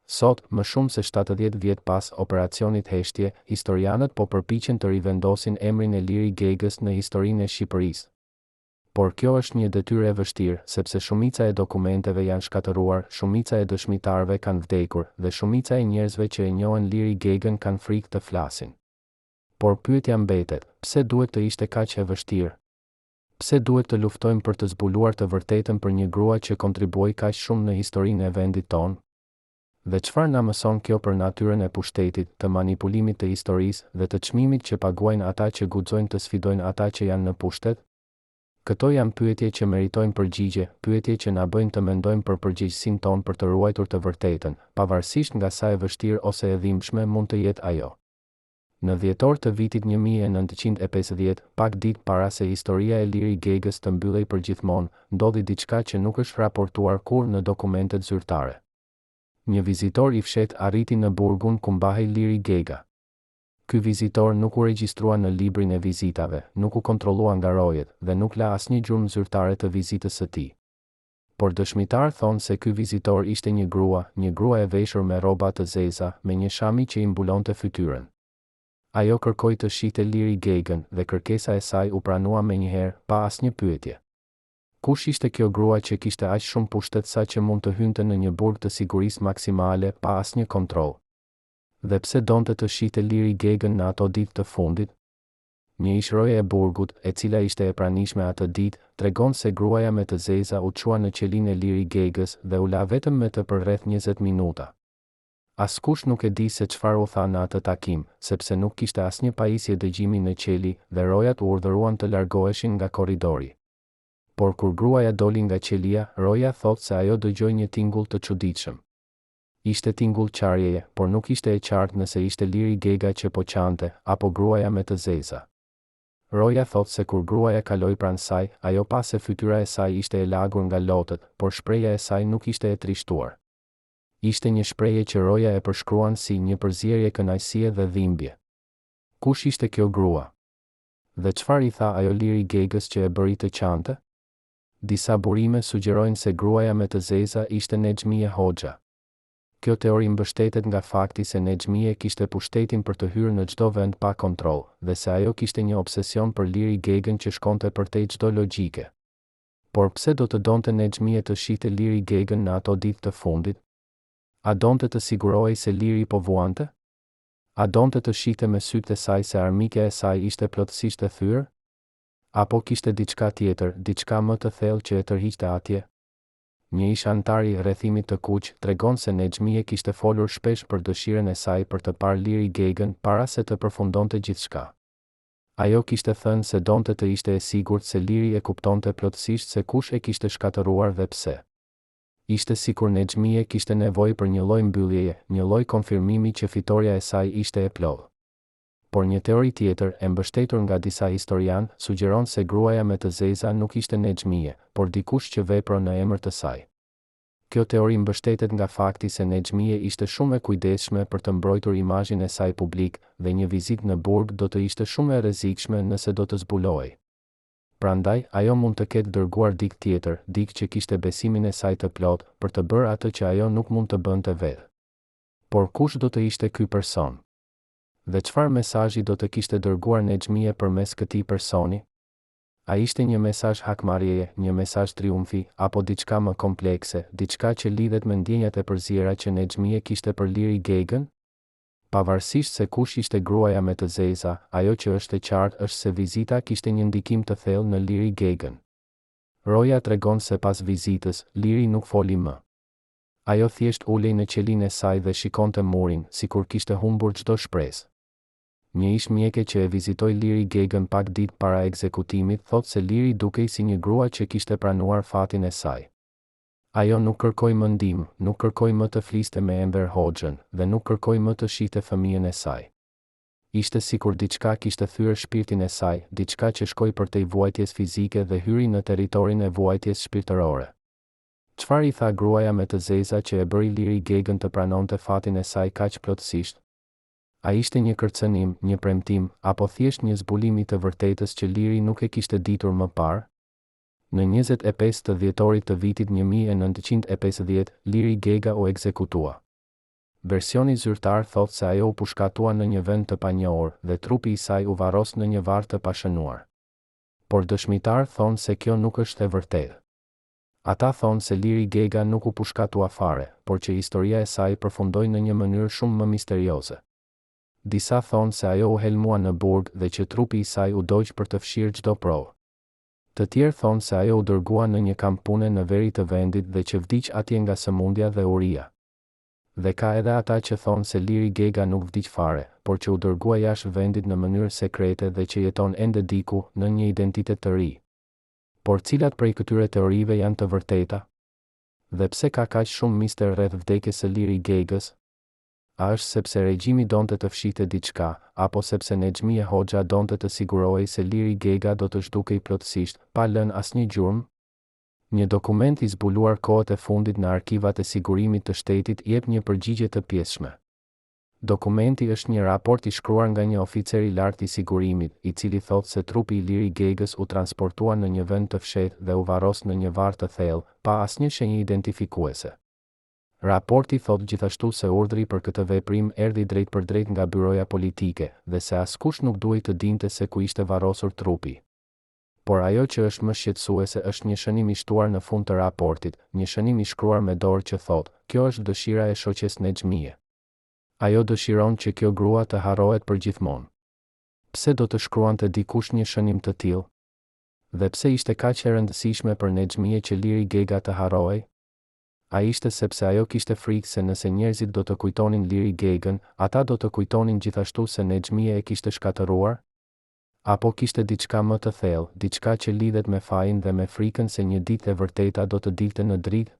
Sot, më shumë se 70 vjet pas operacionit Heshtje, historianët po përpiqen të rivendosin emrin e Liri Gegës në historinë e Shqipërisë. Por kjo është një detyrë e vështirë, sepse shumica e dokumenteve janë shkatëruar, shumica e dëshmitarëve kanë vdekur dhe shumica e njerëzve që e njohin Liri Gegën kanë frikë të flasin. Por pyetja mbetet, pse duhet të ishte kaq e vështirë? Pse duhet të luftojmë për të zbuluar të vërtetën për një grua që kontribuoi kaq shumë në historinë e vendit tonë? Dhe çfarë na mëson kjo për natyrën e pushtetit, të manipulimit të historisë dhe të çmimit që paguajnë ata që guxojnë të sfidojnë ata që janë në pushtet? Këto janë pyetje që meritojnë përgjigje, pyetje që na bëjnë të mendojmë për përgjegjësinë tonë për të ruajtur të vërtetën, pavarësisht nga sa e vështirë ose e dhimbshme mund të jetë ajo. Në dhjetor të vitit 1950, pak ditë para se historia e Liri Gegës të mbyllej përgjithmonë, ndodhi diçka që nuk është raportuar kurrë në dokumentet zyrtare. Një vizitor i fshet arriti në burgun ku mbahej Liri Gega. Ky vizitor nuk u regjistrua në librin e vizitave, nuk u kontrollua nga rojet dhe nuk la asnjë gjurmë zyrtare të vizitës së tij. Por dëshmitar thonë se ky vizitor ishte një grua e veshur me rroba të zeza, me një shami që i mbulonte fytyrën. Ajo kërkoi të shihte Liri Gegën dhe kërkesa e saj u pranua menjëherë, pa asnjë pyetje. Kush ishte kjo grua që kishte aq shumë pushtet sa që mund të hynte në një burg të sigurisë maksimale pa asnjë kontroll? Dhe pse donte të shihte Liri Gegën në ato ditë të fundit? Një ishroje e burgut, e cila ishte e pranishme atë ditë, tregon se gruaja me të zeza u çua në qelinë e Liri Gegës dhe u la vetëm me të për rreth 20 minuta. Askush nuk e di se çfarë u tha në atë takim, sepse nuk kishte asnjë pajisje dëgjimi në qeli dhe rojat u urdhëruan të largoheshin nga korridori. Por kur gruaja doli nga qelia, roja thot se ajo dëgjoi një tingull të çuditshëm. Ishte tingull qarjeje, por nuk ishte e qartë nëse ishte Liri Gega që po qante, apo gruaja me të zeza. Roja thot se kur gruaja kaloi pranë saj, ajo pa se fytyra e saj ishte e lagur nga lotët, por shpreja e saj nuk ishte e trishtuar. Ishte një shprehje që roja e përshkruan si një përzierje kënaqësie dhe dhimbje. Kush ishte kjo grua? Dhe çfarë i tha ajo Liri Gegës që e bëri të qante? Disa burime sugjerojnë se gruaja me të zeza ishte Nexhmije Hoxha. Kjo teori mbështetet nga fakti se Nexhmije kishte pushtetin për të hyrë në çdo vend pa kontroll, dhe se ajo kishte një obsesion për Liri Gegën që shkonte përtej çdo logjike. Por pse do të donte Nexhmia të shihte Liri Gegën në ato ditë të fundit? A donte të sigurohej se Liri po vuante? A donte të shihte me sytë e saj se armike e saj ishte plotësisht e thyrë? Apo kishte diçka tjetër, diçka më të thellë që e tërhiqte atje? Një ish antar i rrethimit të kuq tregon se Nexhmia kishte folur shpesh për dëshirën e saj për të parë Liri Gegën para se të përfundonte gjithçka. Ajo kishte thënë se donte të ishte e sigurt se Liri e kuptonte plotësisht se kush e kishte shkatëruar dhe pse. Ishte sikur Nexhmia kishte nevojë për një lloj mbylljeje, një lloj konfirmimi që fitoria e saj ishte e plotë. Por një teori tjetër, e mbështetur nga disa historianë, sugjeron se gruaja me të zeza nuk ishte Nexhmia, por dikush që vepron në emër të saj. Kjo teori mbështetet nga fakti se Nexhmia ishte shumë e kujdesshme për të mbrojtur imazhin e saj publik dhe një vizitë në burg do të ishte shumë e rrezikshme nëse do të zbulohej. Prandaj, ajo mund të ketë dërguar dikë tjetër, dikë që kishte besimin e saj të plotë për të bërë atë që ajo nuk mund të bënte vetë. Por kush do të ishte ky person? Dhe çfarë mesazhi do të kishte dërguar Nexhmia përmes këtij personi? A ishte një mesazh hakmarrjeje, një mesazh triumfi, apo diçka më komplekse, diçka që lidhet me ndjenjat e përziera që Nexhmia kishte për Liri Gegën? Pavarësisht se kush ishte gruaja me të zeza, ajo që është e qartë është se vizita kishte një ndikim të thellë në Liri Gegën. Roja tregon se pas vizitës, Liri nuk foli më. Ajo thjesht ulej në qelinë e saj dhe shikonte murin, sikur kishte humbur çdo shpresë. Një ish mjeke që e vizitoi Liri Gegën pak ditë para ekzekutimit thotë se Liri dukej si një grua që kishte pranuar fatin e saj. Ajo nuk kërkoi më ndihmë, nuk kërkoi më të fliste me Enver Hoxhën dhe nuk kërkoi më të shihte fëmijën e saj. Ishte sikur diçka kishte thyer shpirtin e saj, diçka që shkoi përtej vuajtjes fizike dhe hyri në territorin e vuajtjes shpirtërore. Çfarë i tha gruaja me të zeza që e bëri Liri Gegën të pranonte fatin e saj kaq plotësisht? A ishte një kërcënim, një premtim, apo thjesht një zbulim i të vërtetës që Liri nuk e kishte ditur më parë? Në 25 të dhjetorit të vitit 1950, Liri Gega u ekzekutua. Versioni zyrtar thotë se ajo u pushkatua në një vend të panjohur dhe trupi i saj u varros në një varr të pashënuar. Por dëshmitar thonë se kjo nuk është e vërtetë. Ata thonë se Liri Gega nuk u pushkatua fare, por që historia e saj përfundoi në një mënyrë shumë më misterioze. Disa thonë se ajo u helmua në burg dhe që trupi i saj u doq për të fshirë çdo provë. Të tjerë thonë se ajo u dërgua në një kamp pune në veri të vendit dhe që vdiq atje nga sëmundja dhe uria. Dhe ka edhe ata që thonë se Liri Gega nuk vdiq fare, por që u dërgua jashtë vendit në mënyrë sekrete dhe që jeton ende diku në një identitet të ri. Por cilat prej këtyre teorive janë të vërteta? Dhe pse ka kaq shumë mister rreth vdekjes së Liri Gegës? A është sepse regjimi donte të fshihte diçka, apo sepse Nexhmia Hoxha donte të sigurohej se Liri Gega do të zhdukej plotësisht, pa lënë asnjë gjurmë? Një dokument i zbuluar kohët e fundit në arkivat e sigurimit të shtetit jep një përgjigje të pjesshme. Dokumenti është një raport i shkruar nga një oficer i lartë i sigurimit, i cili thotë se trupi i Liri Gegës u transportua në një vend të fshehtë dhe u varros në një varr të thellë, pa asnjë shenjë identifikuese. Raporti thotë gjithashtu se urdhri për këtë veprim erdhi drejt për drejt nga byroja politike dhe se askush nuk duhej të dinte se ku ishte varrosur trupi. Por ajo që është më shqetësuese është një shënim i shtuar në fund të raportit, një shënim i shkruar me dorë që thotë: "Kjo është dëshira e shoqes Nexhmie." Ajo dëshiron që kjo grua të harrohet përgjithmonë. Pse do të shkruante dikush një shënim të tillë? Dhe pse ishte kaq e rëndësishme për Nexhmie që Liri Gega të harrohej? A ishte sepse ajo kishte frikë se nëse njerëzit do të kujtonin Liri Gegën, ata do të kujtonin gjithashtu se Nexhmia e kishte shkatëruar? Apo kishte diçka më të thellë, diçka që lidhet me fajin dhe me frikën se një ditë e vërteta do të dilte në dritë?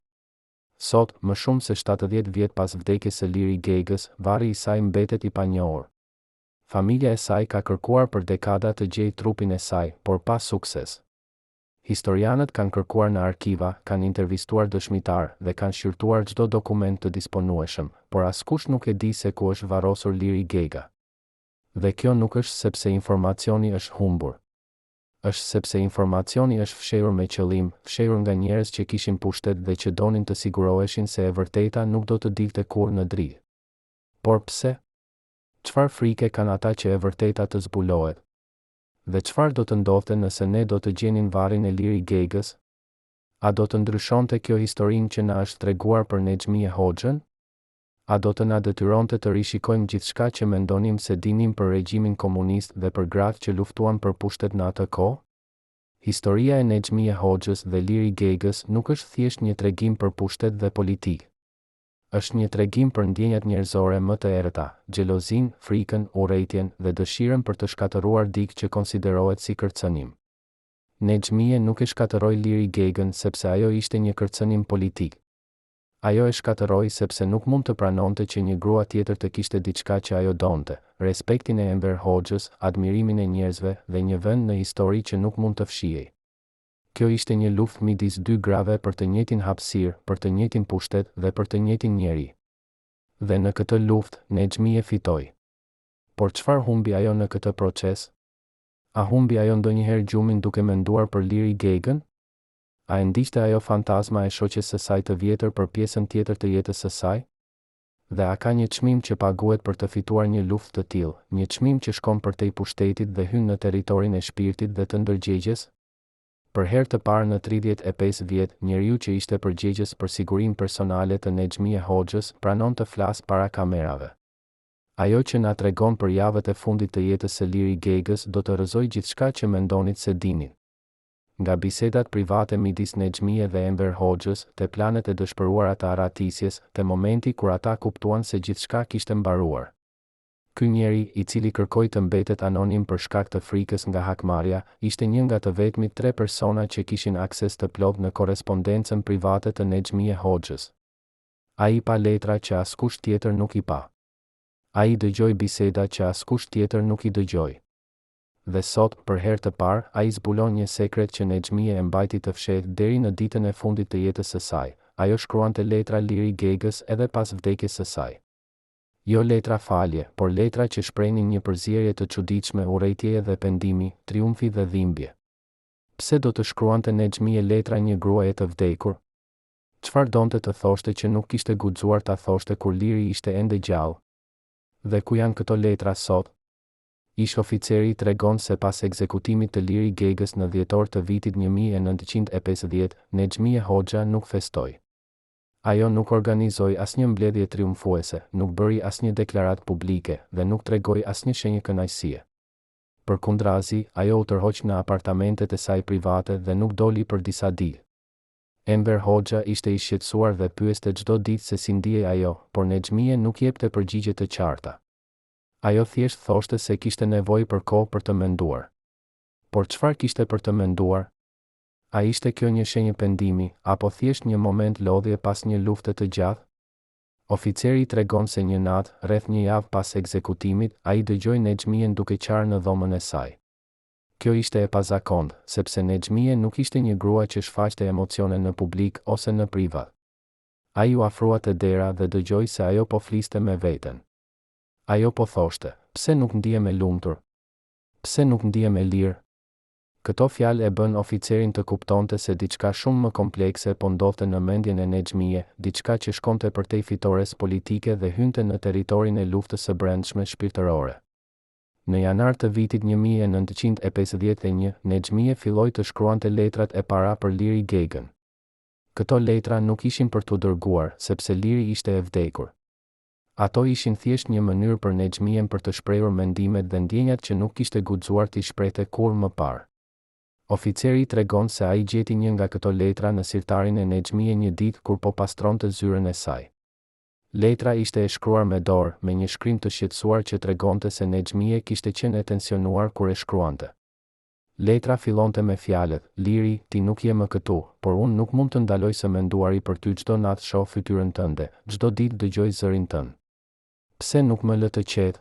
Sot, më shumë se 70 vjet pas vdekjes së Liri Gegës, varri i saj mbetet i panjohur. Familja e saj ka kërkuar për dekada të gjejë trupin e saj, por pa sukses. Historianët kanë kërkuar në arkiva, kanë intervistuar dëshmitar dhe kanë shqyrtuar çdo dokument të disponueshëm, por askush nuk e di se ku është varrosur Liri Gega. Dhe kjo nuk është sepse informacioni është humbur. Është sepse informacioni është fshehur me qëllim, fshehur nga njerëz që kishin pushtet dhe që donin të siguroheshin se e vërteta nuk do të dilte kurrë në dritë. Por pse? Çfarë frike kanë ata që e vërteta të zbulohet? Dhe çfarë do të ndodhte nëse ne do të gjenin varrin e Liri Gegës? A do të ndryshonte kjo historinë që na është treguar për Nexhmije Hoxhën? A do të na detyronte të rishikojmë gjithçka që mendonim se dinim për regjimin komunist dhe për gratë që luftuan për pushtet në atë kohë? Historia e Nexhmije Hoxhës dhe Liri Gegës nuk është thjesht një tregim për pushtet dhe politikë. Është një tregim për ndjenjat njerëzore më të errëta, xhelozin, frikën, urrëtitjen dhe dëshirën për të shkatëruar dikë që konsiderohet si kërcënim. Nexhmije nuk e shkatëroi Liri Gegën sepse ajo ishte një kërcënim politik. Ajo e shkatëroi sepse nuk mund të pranonte që një grua tjetër të kishte diçka që ajo donte, respektin e Enver Hoxhës, admirimin e njerëzve dhe një vend në histori që nuk mund të fshihej. Kjo ishte një luftë midis dy grave për të njëjtin hapësirë, për të njëjtin pushtet dhe për të njëjtin njeri. Dhe në këtë luftë, Nexhmije fitoi. Por çfarë humbi ajo në këtë proces? A humbi ajo ndonjëherë gjumin duke menduar për Liri Gegën? A e ndiqte ajo fantazma e shoqes së saj të vjetër për pjesën tjetër të jetës së saj? Dhe a ka një çmim që paguhet për të fituar një luftë të tillë, një çmim që shkon përtej pushtetit dhe hyn në territorin e shpirtit dhe të ndërgjegjes? Për herë të parë në 35 vjet, njeriu që ishte përgjegjës për sigurinë personale të Nexhmije Hoxhës pranon të flasë para kamerave. Ajo që na tregon për javët e fundit të jetës së Liri Gegës do të rrëzojë gjithçka që mendonit se dinin. Nga bisedat private midis Nexhmije dhe Enver Hoxhës, te planet e dëshpëruara të arratisjes, te momenti kur ata kuptuan se gjithçka kishte mbaruar. Ky njeri, i cili kërkoi të mbetet anonim për shkak të frikës nga hakmarrja, ishte një nga të vetmit 3 persona që kishin akses të plotë në korrespondencën private të Nexhmije Hoxhës. Ai pa letra që askush tjetër nuk i pa. Ai dëgjoi biseda që askush tjetër nuk i dëgjoi. Dhe sot, për herë të parë, ai zbulon një sekret që Nexhmije e mbajti të fshehtë deri në ditën e fundit të jetës së saj. Ajo shkruante letra Liri Gegës edhe pas vdekjes së saj. Jo letra falje, por letra që shprenin një përzierje të çuditshme urrëtieje dhe pendimi, triumfi dhe dhimbje. Pse do të shkruante Nexhmije letra një gruaje të vdekur? Çfarë donte të thoshte që nuk kishte guxuar ta thoshte kur Liri ishte ende gjallë? Dhe ku janë këto letra sot? Ish oficeri tregon se pas ekzekutimit të Liri Gegës në dhjetor të vitit 1950, Nexhmije Hoxha nuk festoi. Ajo nuk organizoi asnjë mbledhje triumfuese, nuk bëri asnjë deklaratë publike dhe nuk tregoi asnjë shenjë kënaqësie. Përkundrazi, ajo u tërhoq në apartamentet e saj private dhe nuk doli për disa ditë. Enver Hoxha ishte i shqetësuar dhe pyeste çdo ditë se si ndihej ajo, por Nexhmije nuk jepte përgjigje të qarta. Ajo thjesht thoshte se kishte nevojë për kohë për të menduar. Por çfarë kishte për të menduar? A ishte kjo një shenjë pendimi, apo thjesht një moment lodhje pas një lufte të gjatë? Oficeri tregon se një natë, rreth një javë pas ekzekutimit, ai dëgjoi Nexhmijen duke qarë në dhomën e saj. Kjo ishte e pazakontë, sepse Nexhmije nuk ishte një grua që shfaqte emocione në publik ose në privat. Ai u afrua te dera dhe dëgjoi se ajo po fliste me veten. Ajo po thoshte, pse nuk ndihem e lumtur? Pse nuk ndihem e lirë? Këto fjalë e bën oficerin të kuptonte se diçka shumë më komplekse po ndodhte në mendjen e Nexhmije, diçka që shkonte përtej fitores politike dhe hynte në territorin e luftës së brendshme shpirtërore. Në janar të vitit 1951, Nexhmije filloi të shkruante letrat e para për Liri Gegën. Këto letra nuk ishin për t'u dërguar, sepse Liri ishte e vdekur. Ato ishin thjesht një mënyrë për Nexhmijen për të shprehur mendimet dhe ndjenjat që nuk kishte guxuar t'i shprehte kurrë më parë. Oficeri tregon se ai gjeti një nga këto letra në sirtarin e Nexhmije një ditë kur po pastronte zyrën e saj. Letra ishte e shkruar me dorë, me një shkrim të shqetësuar që tregonte se Nexhmije kishte qenë e tensionuar kur e shkruante. Letra fillonte me fjalët: Liri, ti nuk je më këtu, por unë nuk mund të ndaloj së menduari për ty çdo natë shoh fytyrën tënde, çdo ditë dëgjoj zërin tënd. Pse nuk më lë të qetë?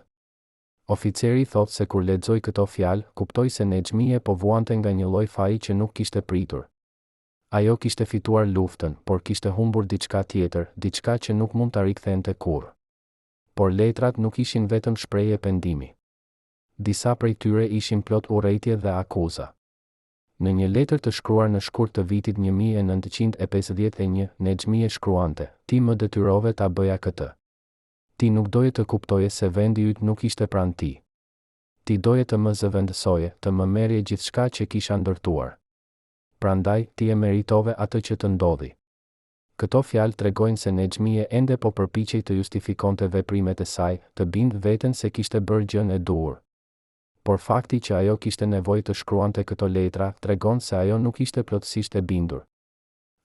Oficeri thot se kur lexoi këto fjalë, kuptoi se Nexhmije po vuante nga një lloj faji që nuk kishte pritur. Ajo kishte fituar luftën, por kishte humbur diçka tjetër, diçka që nuk mund ta rikthente kurrë. Por letrat nuk ishin vetëm shprehje pendimi. Disa prej tyre ishin plot urrëtie dhe akuza. Në një letër të shkruar në shkurt të vitit 1951, Nexhmije shkruante: Ti më detyrove ta bëja këtë. Ti nuk doje të kuptoje se vendi yt nuk ishte pranë ti. Ti doje të më zëvendësoje, të më merrje gjithçka që kisha ndërtuar. prandaj ti e meritove atë që të ndodhi. Këto fjalë tregojnë se Nexhmije ende po përpiqej të justifikonte veprimet e saj, të bindë veten se kishte bërë gjën e duhur. Por fakti që ajo kishte nevojë të shkruante këto letra tregon se ajo nuk ishte plotësisht e bindur.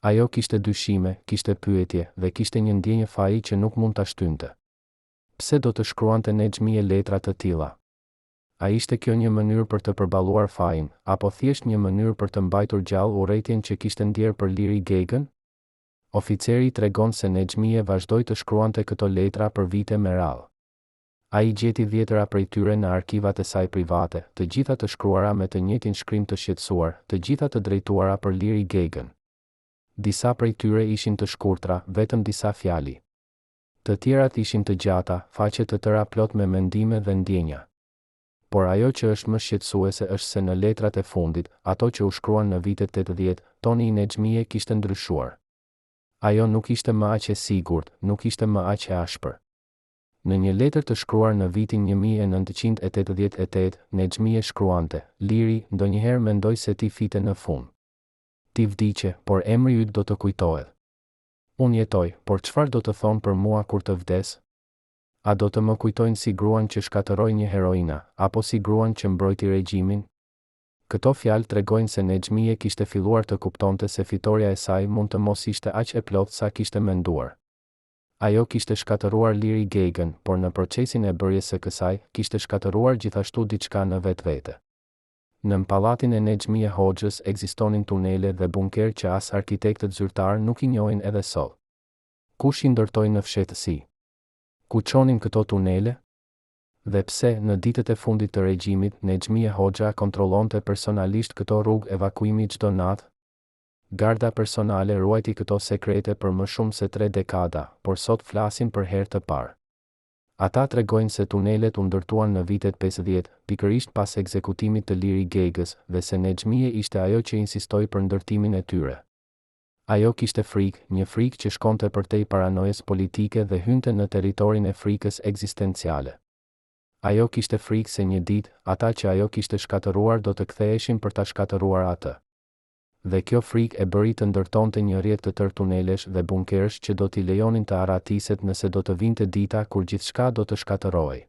Ajo kishte dyshime, kishte pyetje dhe kishte një ndjenjë faji që nuk mund ta shtynte. Pse do të shkruante Nexhmije letra të tilla? A ishte kjo një mënyrë për të përballuar fajin, apo thjesht një mënyrë për të mbajtur gjallë urrëtitjen që kishte ndjerë për Liri Gegën? Oficeri tregon se Nexhmije vazhdoi të shkruante këto letra për vite me radhë. Ai gjeti 10 prej tyre në arkivat e saj private, të gjitha të shkruara me të njëjtin shkrim të shqetësuar, të gjitha të drejtuara për Liri Gegën. Disa prej tyre ishin të shkurtra, vetëm disa fjali. Të tjerat ishin të gjata, faqe të tëra plot me mendime dhe ndjenja. Por ajo që është më shqetësuese është se në letrat e fundit, ato që u shkruan në vitet 80, toni i Nexhmije kishte ndryshuar. Ajo nuk ishte më aq e sigurt, nuk ishte më aq e ashpër. Në një letër të shkruar në vitin 1988, Nexhmije shkruante: "Liri, ndonjëherë mendoj se ti fite në fund. Ti vdiqe, por emri yt do të kujtohet. Unë jetoj, por çfarë do të thonë për mua kur të vdes? A do të më kujtojnë si gruan që shkatërroi një heroina, apo si gruan që mbrojti regjimin?" Këto fjalë tregojnë se Nexhmije kishte filluar të kuptonte se fitoria e saj mund të mos ishte aq e plotë sa kishte menduar. Ajo kishte shkatëruar Liri Gegën, por në procesin e bërjes së kësaj, kishte shkatëruar gjithashtu diçka në vetvete. Në pallatin e Nexhmije Hoxhës ekzistonin tunele dhe bunker që as arkitektët zyrtar nuk i njohin edhe sot. Kush i ndërtoi në fshehtësi? Ku çonin këto tunele? Dhe pse në ditët e fundit të regjimit Nexhmije Hoxha kontrollonte personalisht këto rrugë evakuimi çdo natë? Garda personale ruajti këto sekrete për më shumë se 3 dekada, por sot flasin për herë të parë. Ata tregojnë se tunelet u ndërtuan në vitet 50, pikërisht pas ekzekutimit të Liri Gegës, dhe se Nexhmije ishte ajo që insistoi për ndërtimin e tyre. Ajo kishte frikë, një frikë që shkonte përtej paranojes politike dhe hynte në territorin e frikës ekzistenciale. Ajo kishte frikë se një ditë, ata që ajo kishte shkatëruar do të ktheheshin për ta shkatëruar atë. Dhe kjo frikë e bëri të ndërtonte një rrjet të tërë tunelesh dhe bunkerësh që do t'i lejonin të aratiset nëse do të vinte dita kur gjithçka do të shkatërrohej.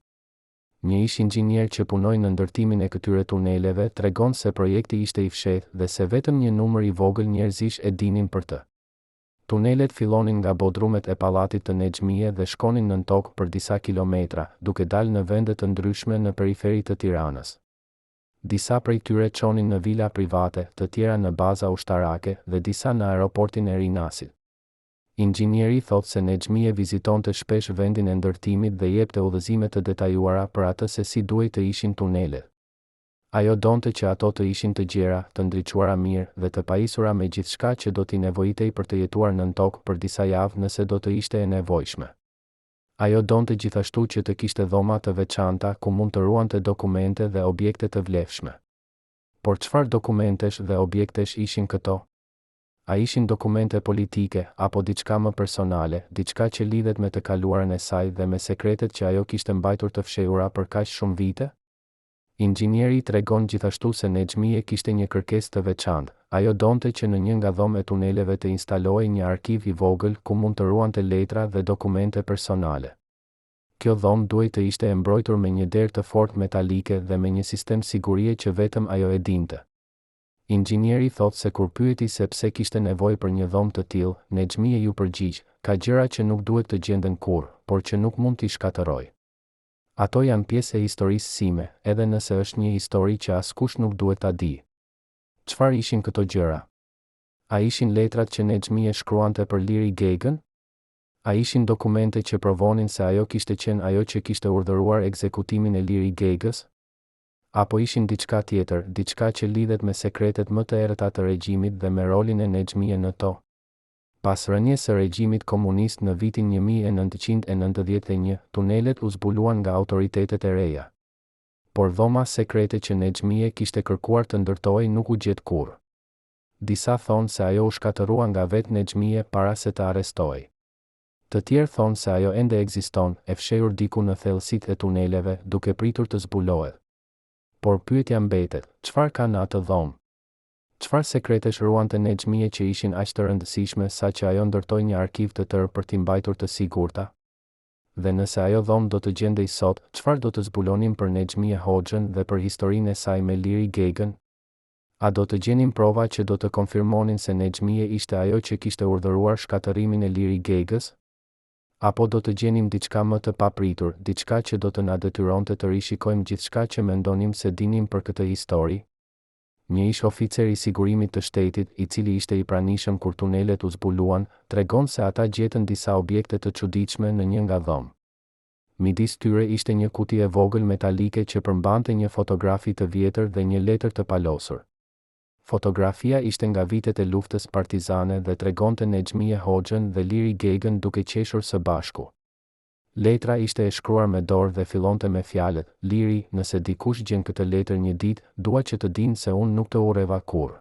Një ish inxhinier që punoi në ndërtimin e këtyre tuneleve tregon se projekti ishte i fshehtë dhe se vetëm një numër i vogël njerëzish e dinin për të. Tunelet fillonin nga bodrumet e pallatit të Nexhmije dhe shkonin nën tokë për disa kilometra, duke dalë në vende të ndryshme në periferi të Tiranës. Disa prej tyre çonin në vila private, të tjera në baza ushtarake dhe disa në aeroportin e Rinasit. Inxhinieri thotë se Nexhmije vizitonte shpesh vendin e ndërtimit dhe jepte udhëzime të detajuara për atë se si duhej të ishin tunelet. Ajo donte që ato të ishin të gjera, të ndriçuara mirë dhe të pajisura me gjithçka që do t'i nevojitej për të jetuar nën tokë për disa javë nëse do të ishte e nevojshme. Ajo donte gjithashtu që të kishte dhoma të veçanta ku mund të ruante dokumente dhe objekte të vlefshme. Por çfarë dokumentesh dhe objektesh ishin këto? A ishin dokumente politike apo diçka më personale, diçka që lidhet me të kaluarën e saj dhe me sekretet që ajo kishte mbajtur të fshehura për kaq shumë vite? Inxhinieri tregon gjithashtu se Nexhmije kishte një kërkesë të veçantë. Ajo donte që në një nga dhomë e tuneleve të instalohej një arkiv i vogël ku mund të ruante letra dhe dokumente personale. Kjo dhomë duhej të ishte e mbrojtur me një derë të fortë metalike dhe me një sistem sigurie që vetëm ajo e dinte. Inxhinieri thotë se kur pyeti se pse kishte nevojë për një dhomë të tillë, Nexhmije ju përgjigj: "Ka gjëra që nuk duhet të gjenden kurrë, por që nuk mund t'i shkatërroj. Ato janë pjesë e historisë sime, edhe nëse është një histori që askush nuk duhet ta di." Çfarë ishin këto gjëra? A ishin letrat që Nexhmije shkruante për Liri Gegën? A ishin dokumente që provonin se ajo kishte qenë ajo që kishte urdhëruar ekzekutimin e Liri Gegës? Apo ishin diçka tjetër, diçka që lidhet me sekretet më të errëta të regjimit dhe me rolin e Nexhmije në to? Pas rënies së regjimit komunist në vitin 1991, tunelet u zbuluan nga autoritetet e reja. Por dhoma sekrete që Nexhmije kishte kërkuar të ndërtohej nuk u gjet kurrë. Disa thonë se ajo u shkatërrua nga vetë Nexhmije para se të arrestohej. Të tjerë thonë se ajo ende ekziston, e fshehur diku në thellësitë e tuneleve, duke pritur të zbulohet. Por pyetja mbetet, çfarë ka në atë dhomë? Çfarë sekretesh ruante Nexhmie që ishin aq të rëndësishme sa që ajo ndërtoi një arkiv të tërë për t'i mbajtur të sigurta? Dhe nëse ajo dhomë do të gjendej sot, çfarë do të zbulonim për Nexhmie Hoxhën dhe për historinë e saj me Liri Gegën? A do të gjenim prova që do të konfirmonin se Nexhmie ishte ajo që kishte urdhëruar shkatërimin e Liri Gegës? Apo do të gjenim diçka më të papritur, diçka që do të na detyronte të rishikojmë gjithçka që mendonim se dinim për këtë histori? Një ish oficer I sigurimit të shtetit, I cili ishte I pranishëm kur tunelet u zbuluan, tregon se ata gjetën disa objekte të çuditshme në një nga dhomë. Midis tyre ishte një kuti e vogël metalike që përmbante një fotografi të vjetër dhe një letër të palosur. Fotografia ishte nga vitet e luftës partizane dhe tregonte Nexhmie Hoxhën dhe Liri Gegën duke qeshur së bashku. Letra ishte e shkruar me dorë dhe fillonte me fjalët: Liri, nëse dikush gjen këtë letër një ditë, dua që të dinë se unë nuk të urreva kurrë.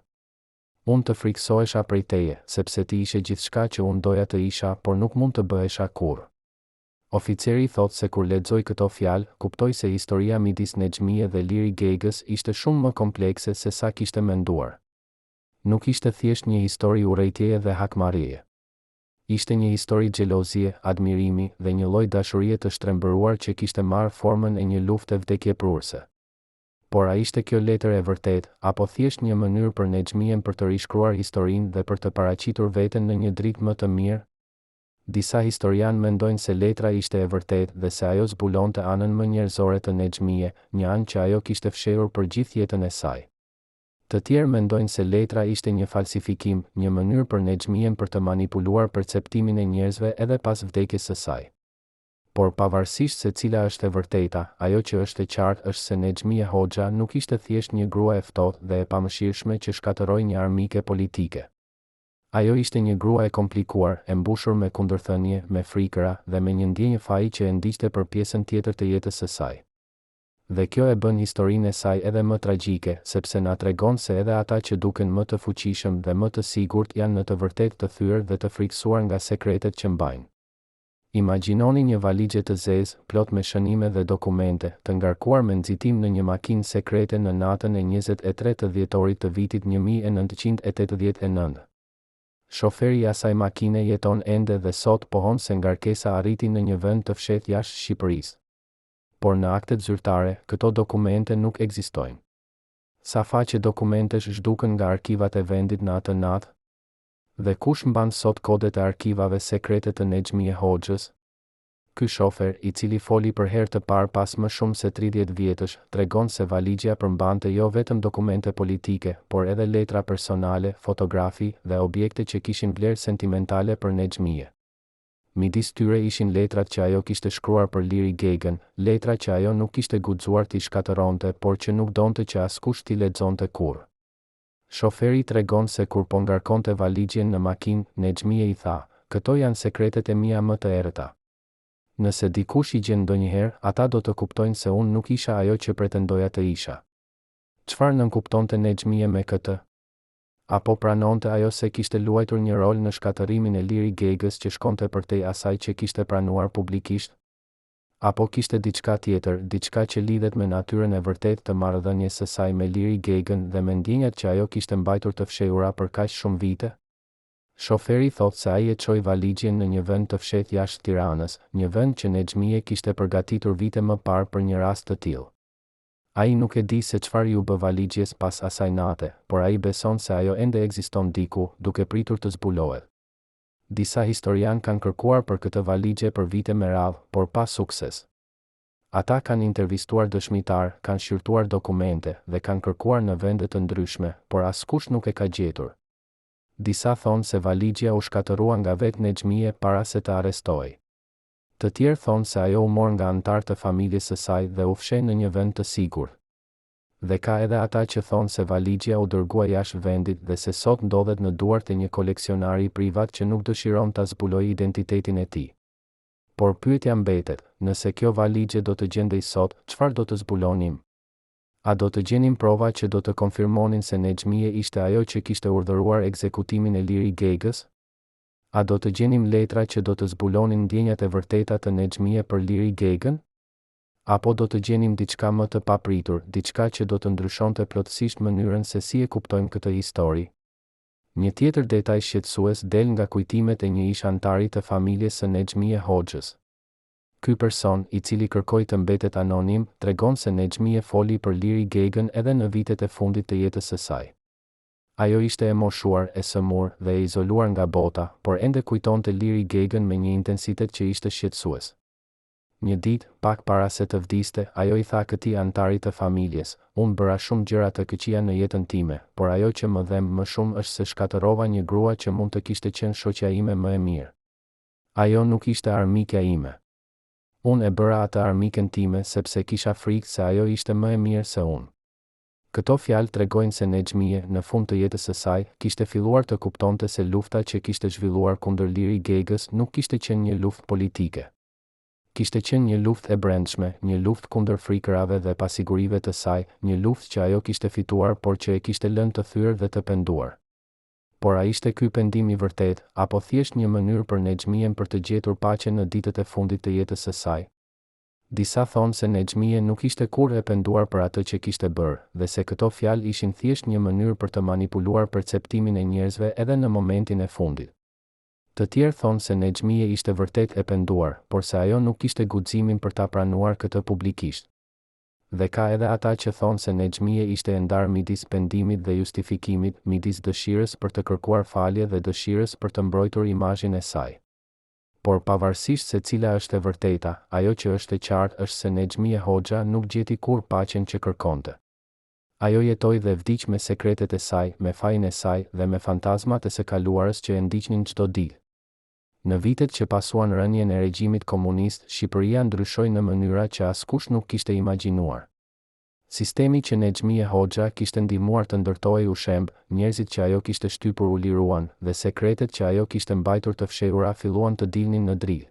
Unë të friksohesha prej teje, sepse ti ishe gjithçka që unë doja të isha, por nuk mund të bëhesha kurrë. Oficeri thot se kur lexoi këto fjalë, kuptoi se historia midis Nexhmie dhe Liri Gegës ishte shumë më komplekse se sa kishte menduar. Nuk ishte thjesht një histori urrejtjeje dhe hakmarrjeje. Ishte një histori xhelozie, admirimi dhe një lloj dashurie të shtrembëruar që kishte marrë formën e një lufte vdekjeprurëse. Por a ishte kjo letër e vërtet, apo thjesht një mënyrë për Nexhmien për të rishkruar historinë dhe për të paraqitur veten në një dritë më të mirë? Disa historianë mendojnë se letra ishte e vërtet dhe se ajo zbulonte anën më njerëzore të Nexhmie, një anë që ajo kishte fshehur për gjithë jetën e saj. Të tjerë mendojnë se letra ishte një falsifikim, një mënyrë për Nexhmien për të manipuluar perceptimin e njerëzve edhe pas vdekjes së saj. Por pavarësisht se cila është e vërteta, ajo që është e qartë është se Nexhmie Hoxha nuk ishte thjesht një grua e ftohtë dhe e pamëshirshme që shkatërroi një armike politike. Ajo ishte një grua e komplikuar, e mbushur me kundërthënie, me frikëra dhe me një ndjenjë faji që e ndiqte për pjesën tjetër të jetës së saj. Dhe kjo e bën historinë e saj edhe më tragjike, sepse na tregon se edhe ata që duken më të fuqishëm dhe më të sigurt janë në të vërtetë të thyer dhe të frikësuar nga sekretet që mbajnë. Imagjinoni një valixhe të zezë, plot me shënime dhe dokumente, të ngarkuar me nxitim në një makinë sekrete në natën e 23 të dhjetorit të vitit 1989. Shoferi I asaj makine jeton ende dhe sot pohon se ngarkesa arriti në një vend të fshehtë jashtë Shqipërisë. Por në aktet zyrtare, këto dokumente nuk ekzistojnë. Sa faqe dokumentesh zhdukën nga arkivat e vendit në atë natë? Dhe kush mban sot kodet e arkivave sekrete të Nexhmie Hoxhës? Ky shofer, I cili foli për herë të parë pas më shumë se 30 vjetësh, tregon se valixha përmbante jo vetëm dokumente politike, por edhe letra personale, fotografi dhe objekte që kishin vlerë sentimentale për Nexhmie. Midis tyre ishin letrat që ajo kishte shkruar për Liri Gegën, letra që ajo nuk kishte guxuar t'i shkatëronte, por që nuk donte që askush t'i lexonte kurrë. Shoferi tregon se kur po ngarkonte valixhen në makinë, Nexhmie I tha: "Këto janë sekretet e mia më të errëta. Nëse dikush I gjen ndonjëherë, ata do të kuptojnë se unë nuk isha ajo që pretendoja të isha." Çfarë nënkuptonte Nexhmie me këtë? Apo pranonte ajo se kishte luajtur një rol në shkatërimin e Liri Gegës që shkonte përtej asaj që kishte pranuar publikisht? Apo kishte diçka tjetër, diçka që lidhet me natyrën e vërtetë të marrëdhënies së saj me Liri Gegën dhe me ndjenjat që ajo kishte mbajtur të fshehura për kaq shumë vite? Shoferi thot se ai e çoi valixhen në një vend të fshehtë jashtë Tiranës, një vend që Nexhmie kishte përgatitur vite më parë për një rast të tillë. Ai nuk e di se çfarë u bë valixhes pas asaj nate, por ai beson se ajo ende ekziston diku, duke pritur të zbulohet. Disa historianë kanë kërkuar për këtë valixhe për vite me radhë, por pa sukses. Ata kanë intervistuar dëshmitar, kanë shqyrtuar dokumente dhe kanë kërkuar në vende të ndryshme, por askush nuk e ka gjetur. Disa thonë se valixha u shkatërrua nga vetë Nexhmie para se të arrestohej. Të tjerë thonë se ajo u mor nga antar të familjes së saj dhe u fsheh në një vend të sigurt. Dhe ka edhe ata që thonë se valixha u dërgua jashtë vendit dhe se sot ndodhet në duart e një koleksionari privat që nuk dëshiron ta zbulojë identitetin e tij. Por pyetja mbetet, nëse kjo valixhe do të gjendej sot, çfarë do të zbulonim? A do të gjenim prova që do të konfirmonin se Nexhmie ishte ajo që kishte urdhëruar ekzekutimin e Liri Gegës? A do të gjenim letra që do të zbulonin ndjenjat e vërteta të Nexhmie për Liri Gegën? Apo do të gjenim diçka më të papritur, diçka që do të ndryshonte plotësisht mënyrën se si e kuptojmë këtë histori? Një tjetër detaj shqetësues del nga kujtimet e një ish antari të familjes së Nexhmije Hoxhës. Ky person, i cili kërkoi të mbetet anonim, tregon se Nexhmije foli për Liri Gegën edhe në vitet e fundit të jetës së saj. Ajo ishte e moshuar, e sëmur dhe e izoluar nga bota, por ende kujtonte Liri Gegën me një intensitet që ishte shqetësues. Një ditë, pak para se të vdiste, ajo i tha këtij antari të familjes: "Unë bëra shumë gjëra të këqija në jetën time, por ajo që më dhem më shumë është se shkatërrova një grua që mund të kishte qenë shoqja ime më e mirë. Ajo nuk ishte armikja ime. Unë e bëra atë armikën time sepse kisha frikë se ajo ishte më e mirë se unë." Këto fjalë tregojnë se Nexhmije, në fund të jetës së saj, kishte filluar të kuptonte se lufta që kishte zhvilluar kundër Liri Gegës nuk kishte qenë një luftë politike. Kishte qenë një luftë e brendshme, një luftë kundër frikërave dhe pasigurive të saj, një luftë që ajo kishte fituar por që e kishte lënë të thyer dhe të penduar. Por a ishte ky pendim i vërtet, apo thjesht një mënyrë për Nexhmijen për të gjetur paqen në ditët e fundit të jetës së saj? Disa thonë se Nexhmije nuk ishte kurrë e penduar për atë që kishte bërë, dhe se këto fjalë ishin thjesht një mënyrë për të manipuluar perceptimin e njerëzve edhe në momentin e fundit. Të tjerë thonë se Nexhmije ishte vërtet e penduar, por se ajo nuk kishte guximin për ta pranuar këtë publikisht. Dhe ka edhe ata që thonë se Nexhmije ishte e ndarë midis pendimit dhe justifikimit, midis dëshirës për të kërkuar falje dhe dëshirës për të mbrojtur imazhin e saj. Por pavarësisht se cila është e vërteta, ajo që është e qartë është se Nexhmije Hoxha nuk gjeti kurrë paqen që kërkonte. Ajo jetoi dhe vdiq me sekretet e saj, me fajin e saj dhe me fantazmat e së kaluarës që e ndiqnin çdo ditë. Në vitet që pasuan rënien e regjimit komunist, Shqipëria ndryshoi në mënyra që askush nuk kishte imagjinuar. Sistemi që Nexhmije Hoxha kishte ndihmuar të ndërtojë u shemb, njerëzit që ajo kishte shtypur u liruan, dhe sekretet që ajo kishte mbajtur të fshehura filluan të dilnin në dritë.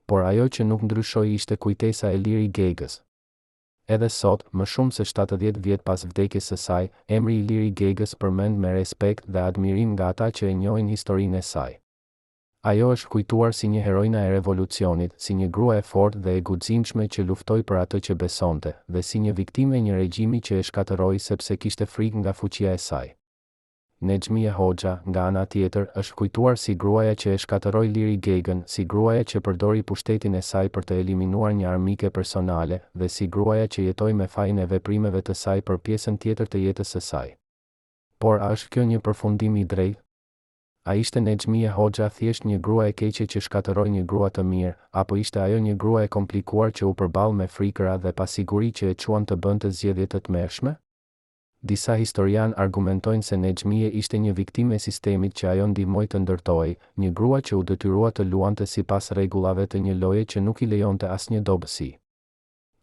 Por ajo që nuk ndryshoi ishte kujtesa e Liri Gegës. Edhe sot, më shumë se 70 vjet pas vdekjes së saj, emri i Liri Gegës përmend me respekt dhe admirim nga ata që e njohin historinë e saj. Ajo është kujtuar si një heroina e revolucionit, si një grua e fortë dhe e guximshme që luftoi për atë që besonte, dhe si një viktimë e një regjimi që e shkatërroi sepse kishte frikë nga fuqia e saj. Nexhmije Hoxha, nga ana tjetër, është kujtuar si gruaja që e shkatërroi Liri Gegën, si gruaja që përdori pushtetin e saj për të eliminuar një armike personale, dhe si gruaja që jetoi me fajin e veprimeve të saj për pjesën tjetër të jetës së saj. Por a është kjo një përfundim i drejtë? A ishte Nexhmije Hoxha thjesht një grua e keqe që shkatërroi një grua të mirë, apo ishte ajo një grua e komplikuar që u përball me frikëra dhe pasiguri që e çuan të bënte zgjedhje të tmerrshme? Disa historian argumentojnë se Nexhmije ishte një viktimë e sistemit që ajo ndihmoi të ndërtojë, një grua që u detyrua të luante sipas rregullave të një loje që nuk i lejonte asnjë dobësi.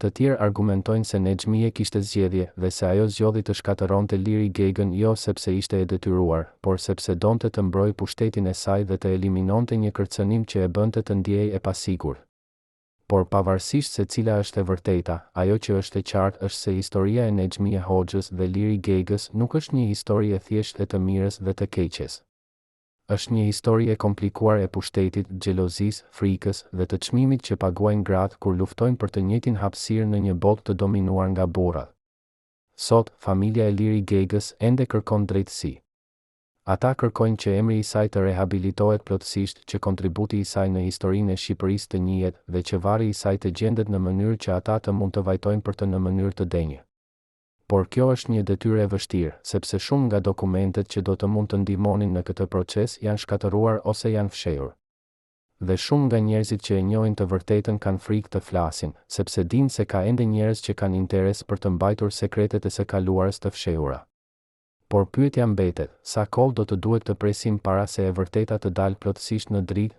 Të tjerë argumentojnë se Nexhmije kishte zgjedhje dhe se ajo zgjodhi të shkatërronte Liri Gegën jo sepse ishte e detyruar, por sepse donte të mbrojë pushtetin e saj dhe të eliminonte një kërcënim që e bënte të ndiej e pasigurt. Por pavarësisht se cila është e vërteta, ajo që është e qartë është se historia e Nexhmije Hoxhës dhe Liri Gegës nuk është një histori e thjeshtë e të mirës dhe të keqes. Është një histori e komplikuar e pushtetit, xhelozisë, frikës dhe të çmimit që paguajnë gratë kur luftojnë për të njëjtin hapësirë në një botë të dominuar nga burrat. Sot, familja e Liri Gegës ende kërkon drejtësi. Ata kërkojnë që emri i saj të rehabilitohet plotësisht, që kontributi i saj në historinë e Shqipërisë të njihet dhe që varri i saj të gjendet në mënyrë që ata të mund të vajtojnë për të në mënyrë të denjë. Por kjo është një detyrë e vështirë, sepse shumë nga dokumentet që do të mund të ndihmonin në këtë proces janë shkatëruar ose janë fshehur. Dhe shumë nga njerëzit që e njohin të vërtetën kanë frikë të flasin, sepse dinë se ka ende njerëz që kanë interes për të mbajtur sekretet e së kaluarës të fshehura. Por pyetja mbetet, sa kohë do të duhet të presim para se e vërteta të dalë plotësisht në dritë?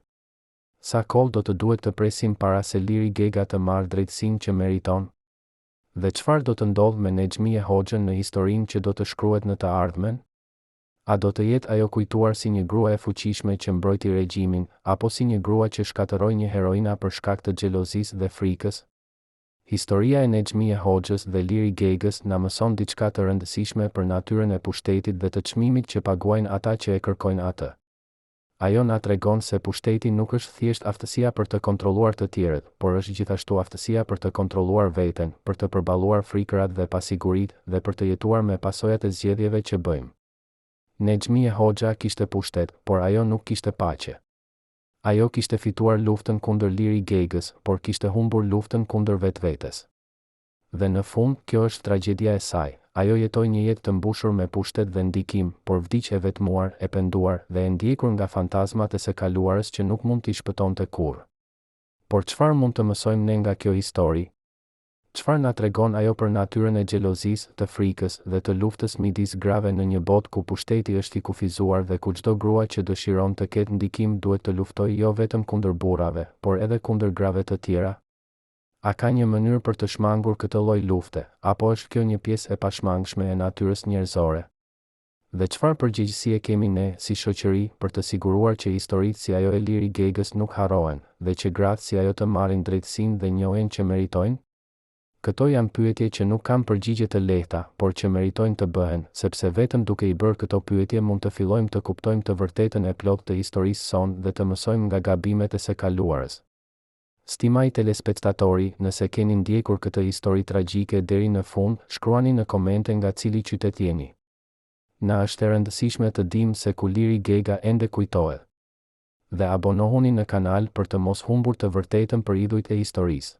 Sa kohë do të duhet të presim para se Liri Gega të marrë drejtësinë që meriton? Dhe çfarë do të ndodhë me Nexhmije Hoxhën në historinë që do të shkruhet në të ardhmen? A do të jetë ajo kujtuar si një grua e fuqishme që mbrojti regjimin, apo si një grua që shkatërroi një heroina për shkak të xhelozisë dhe frikës? Historia e Nexhmije Hoxhës dhe Liri Gegës na mëson diçka të rëndësishme për natyrën e pushtetit dhe të çmimit që paguajnë ata që e kërkojnë atë. Ajo na tregon se pushteti nuk është thjesht aftësia për të kontrolluar të tjerët, por është gjithashtu aftësia për të kontrolluar veten, për të përballuar frikërat dhe pasiguritë dhe për të jetuar me pasojat e zgjedhjeve që bëjmë. Nexhmie Hoxha kishte pushtet, por ajo nuk kishte paqe. Ajo kishte fituar luftën kundër Liri Gegës, por kishte humbur luftën kundër vetvetes. Dhe në fund, kjo është tragjedia e saj. Ajo jetoi një jetë të mbushur me pushtet dhe ndikim, por vdiq e vetmuar, e penduar dhe e ndjekur nga fantazmat e së kaluarës që nuk mund t'i shpëtonte kurrë. Por çfarë mund të mësojmë ne nga kjo histori? Çfarë na tregon ajo për natyrën e xhelozisë, të frikës dhe të luftës midis grave në një botë ku pushteti është i kufizuar dhe ku çdo grua që dëshiron të ketë ndikim duhet të luftojë jo vetëm kundër burrave, por edhe kundër grave të tjera? A ka një mënyrë për të shmangur këtë lloj lufte, apo është kjo një pjesë e pashmangshme e natyrës njerëzore? Dhe çfarë përgjegjësie kemi ne, si shoqëri, për të siguruar që historitë si ajo e Liri Gegës nuk harrohen, dhe që gratë si ajo të marrin drejtësinë dhe njohin që meritojnë? Këto janë pyetje që nuk kanë përgjigje të lehta, por që meritojnë të bëhen, sepse vetëm duke i bërë këto pyetje mund të fillojmë të kuptojmë të vërtetën e plotë të historisë sonë dhe të mësojmë nga gabimet e së kaluarës. Stimaj telespektatori, nëse keni ndjekur këtë histori tragjike deri në fund, shkruani në komente nga cili qytet jeni. Na është e rëndësishme të dimë se ku Liri Gega ende kujtohet. Dhe abonohuni në kanal për të mos humbur të vërtetën për idhujt e historisë.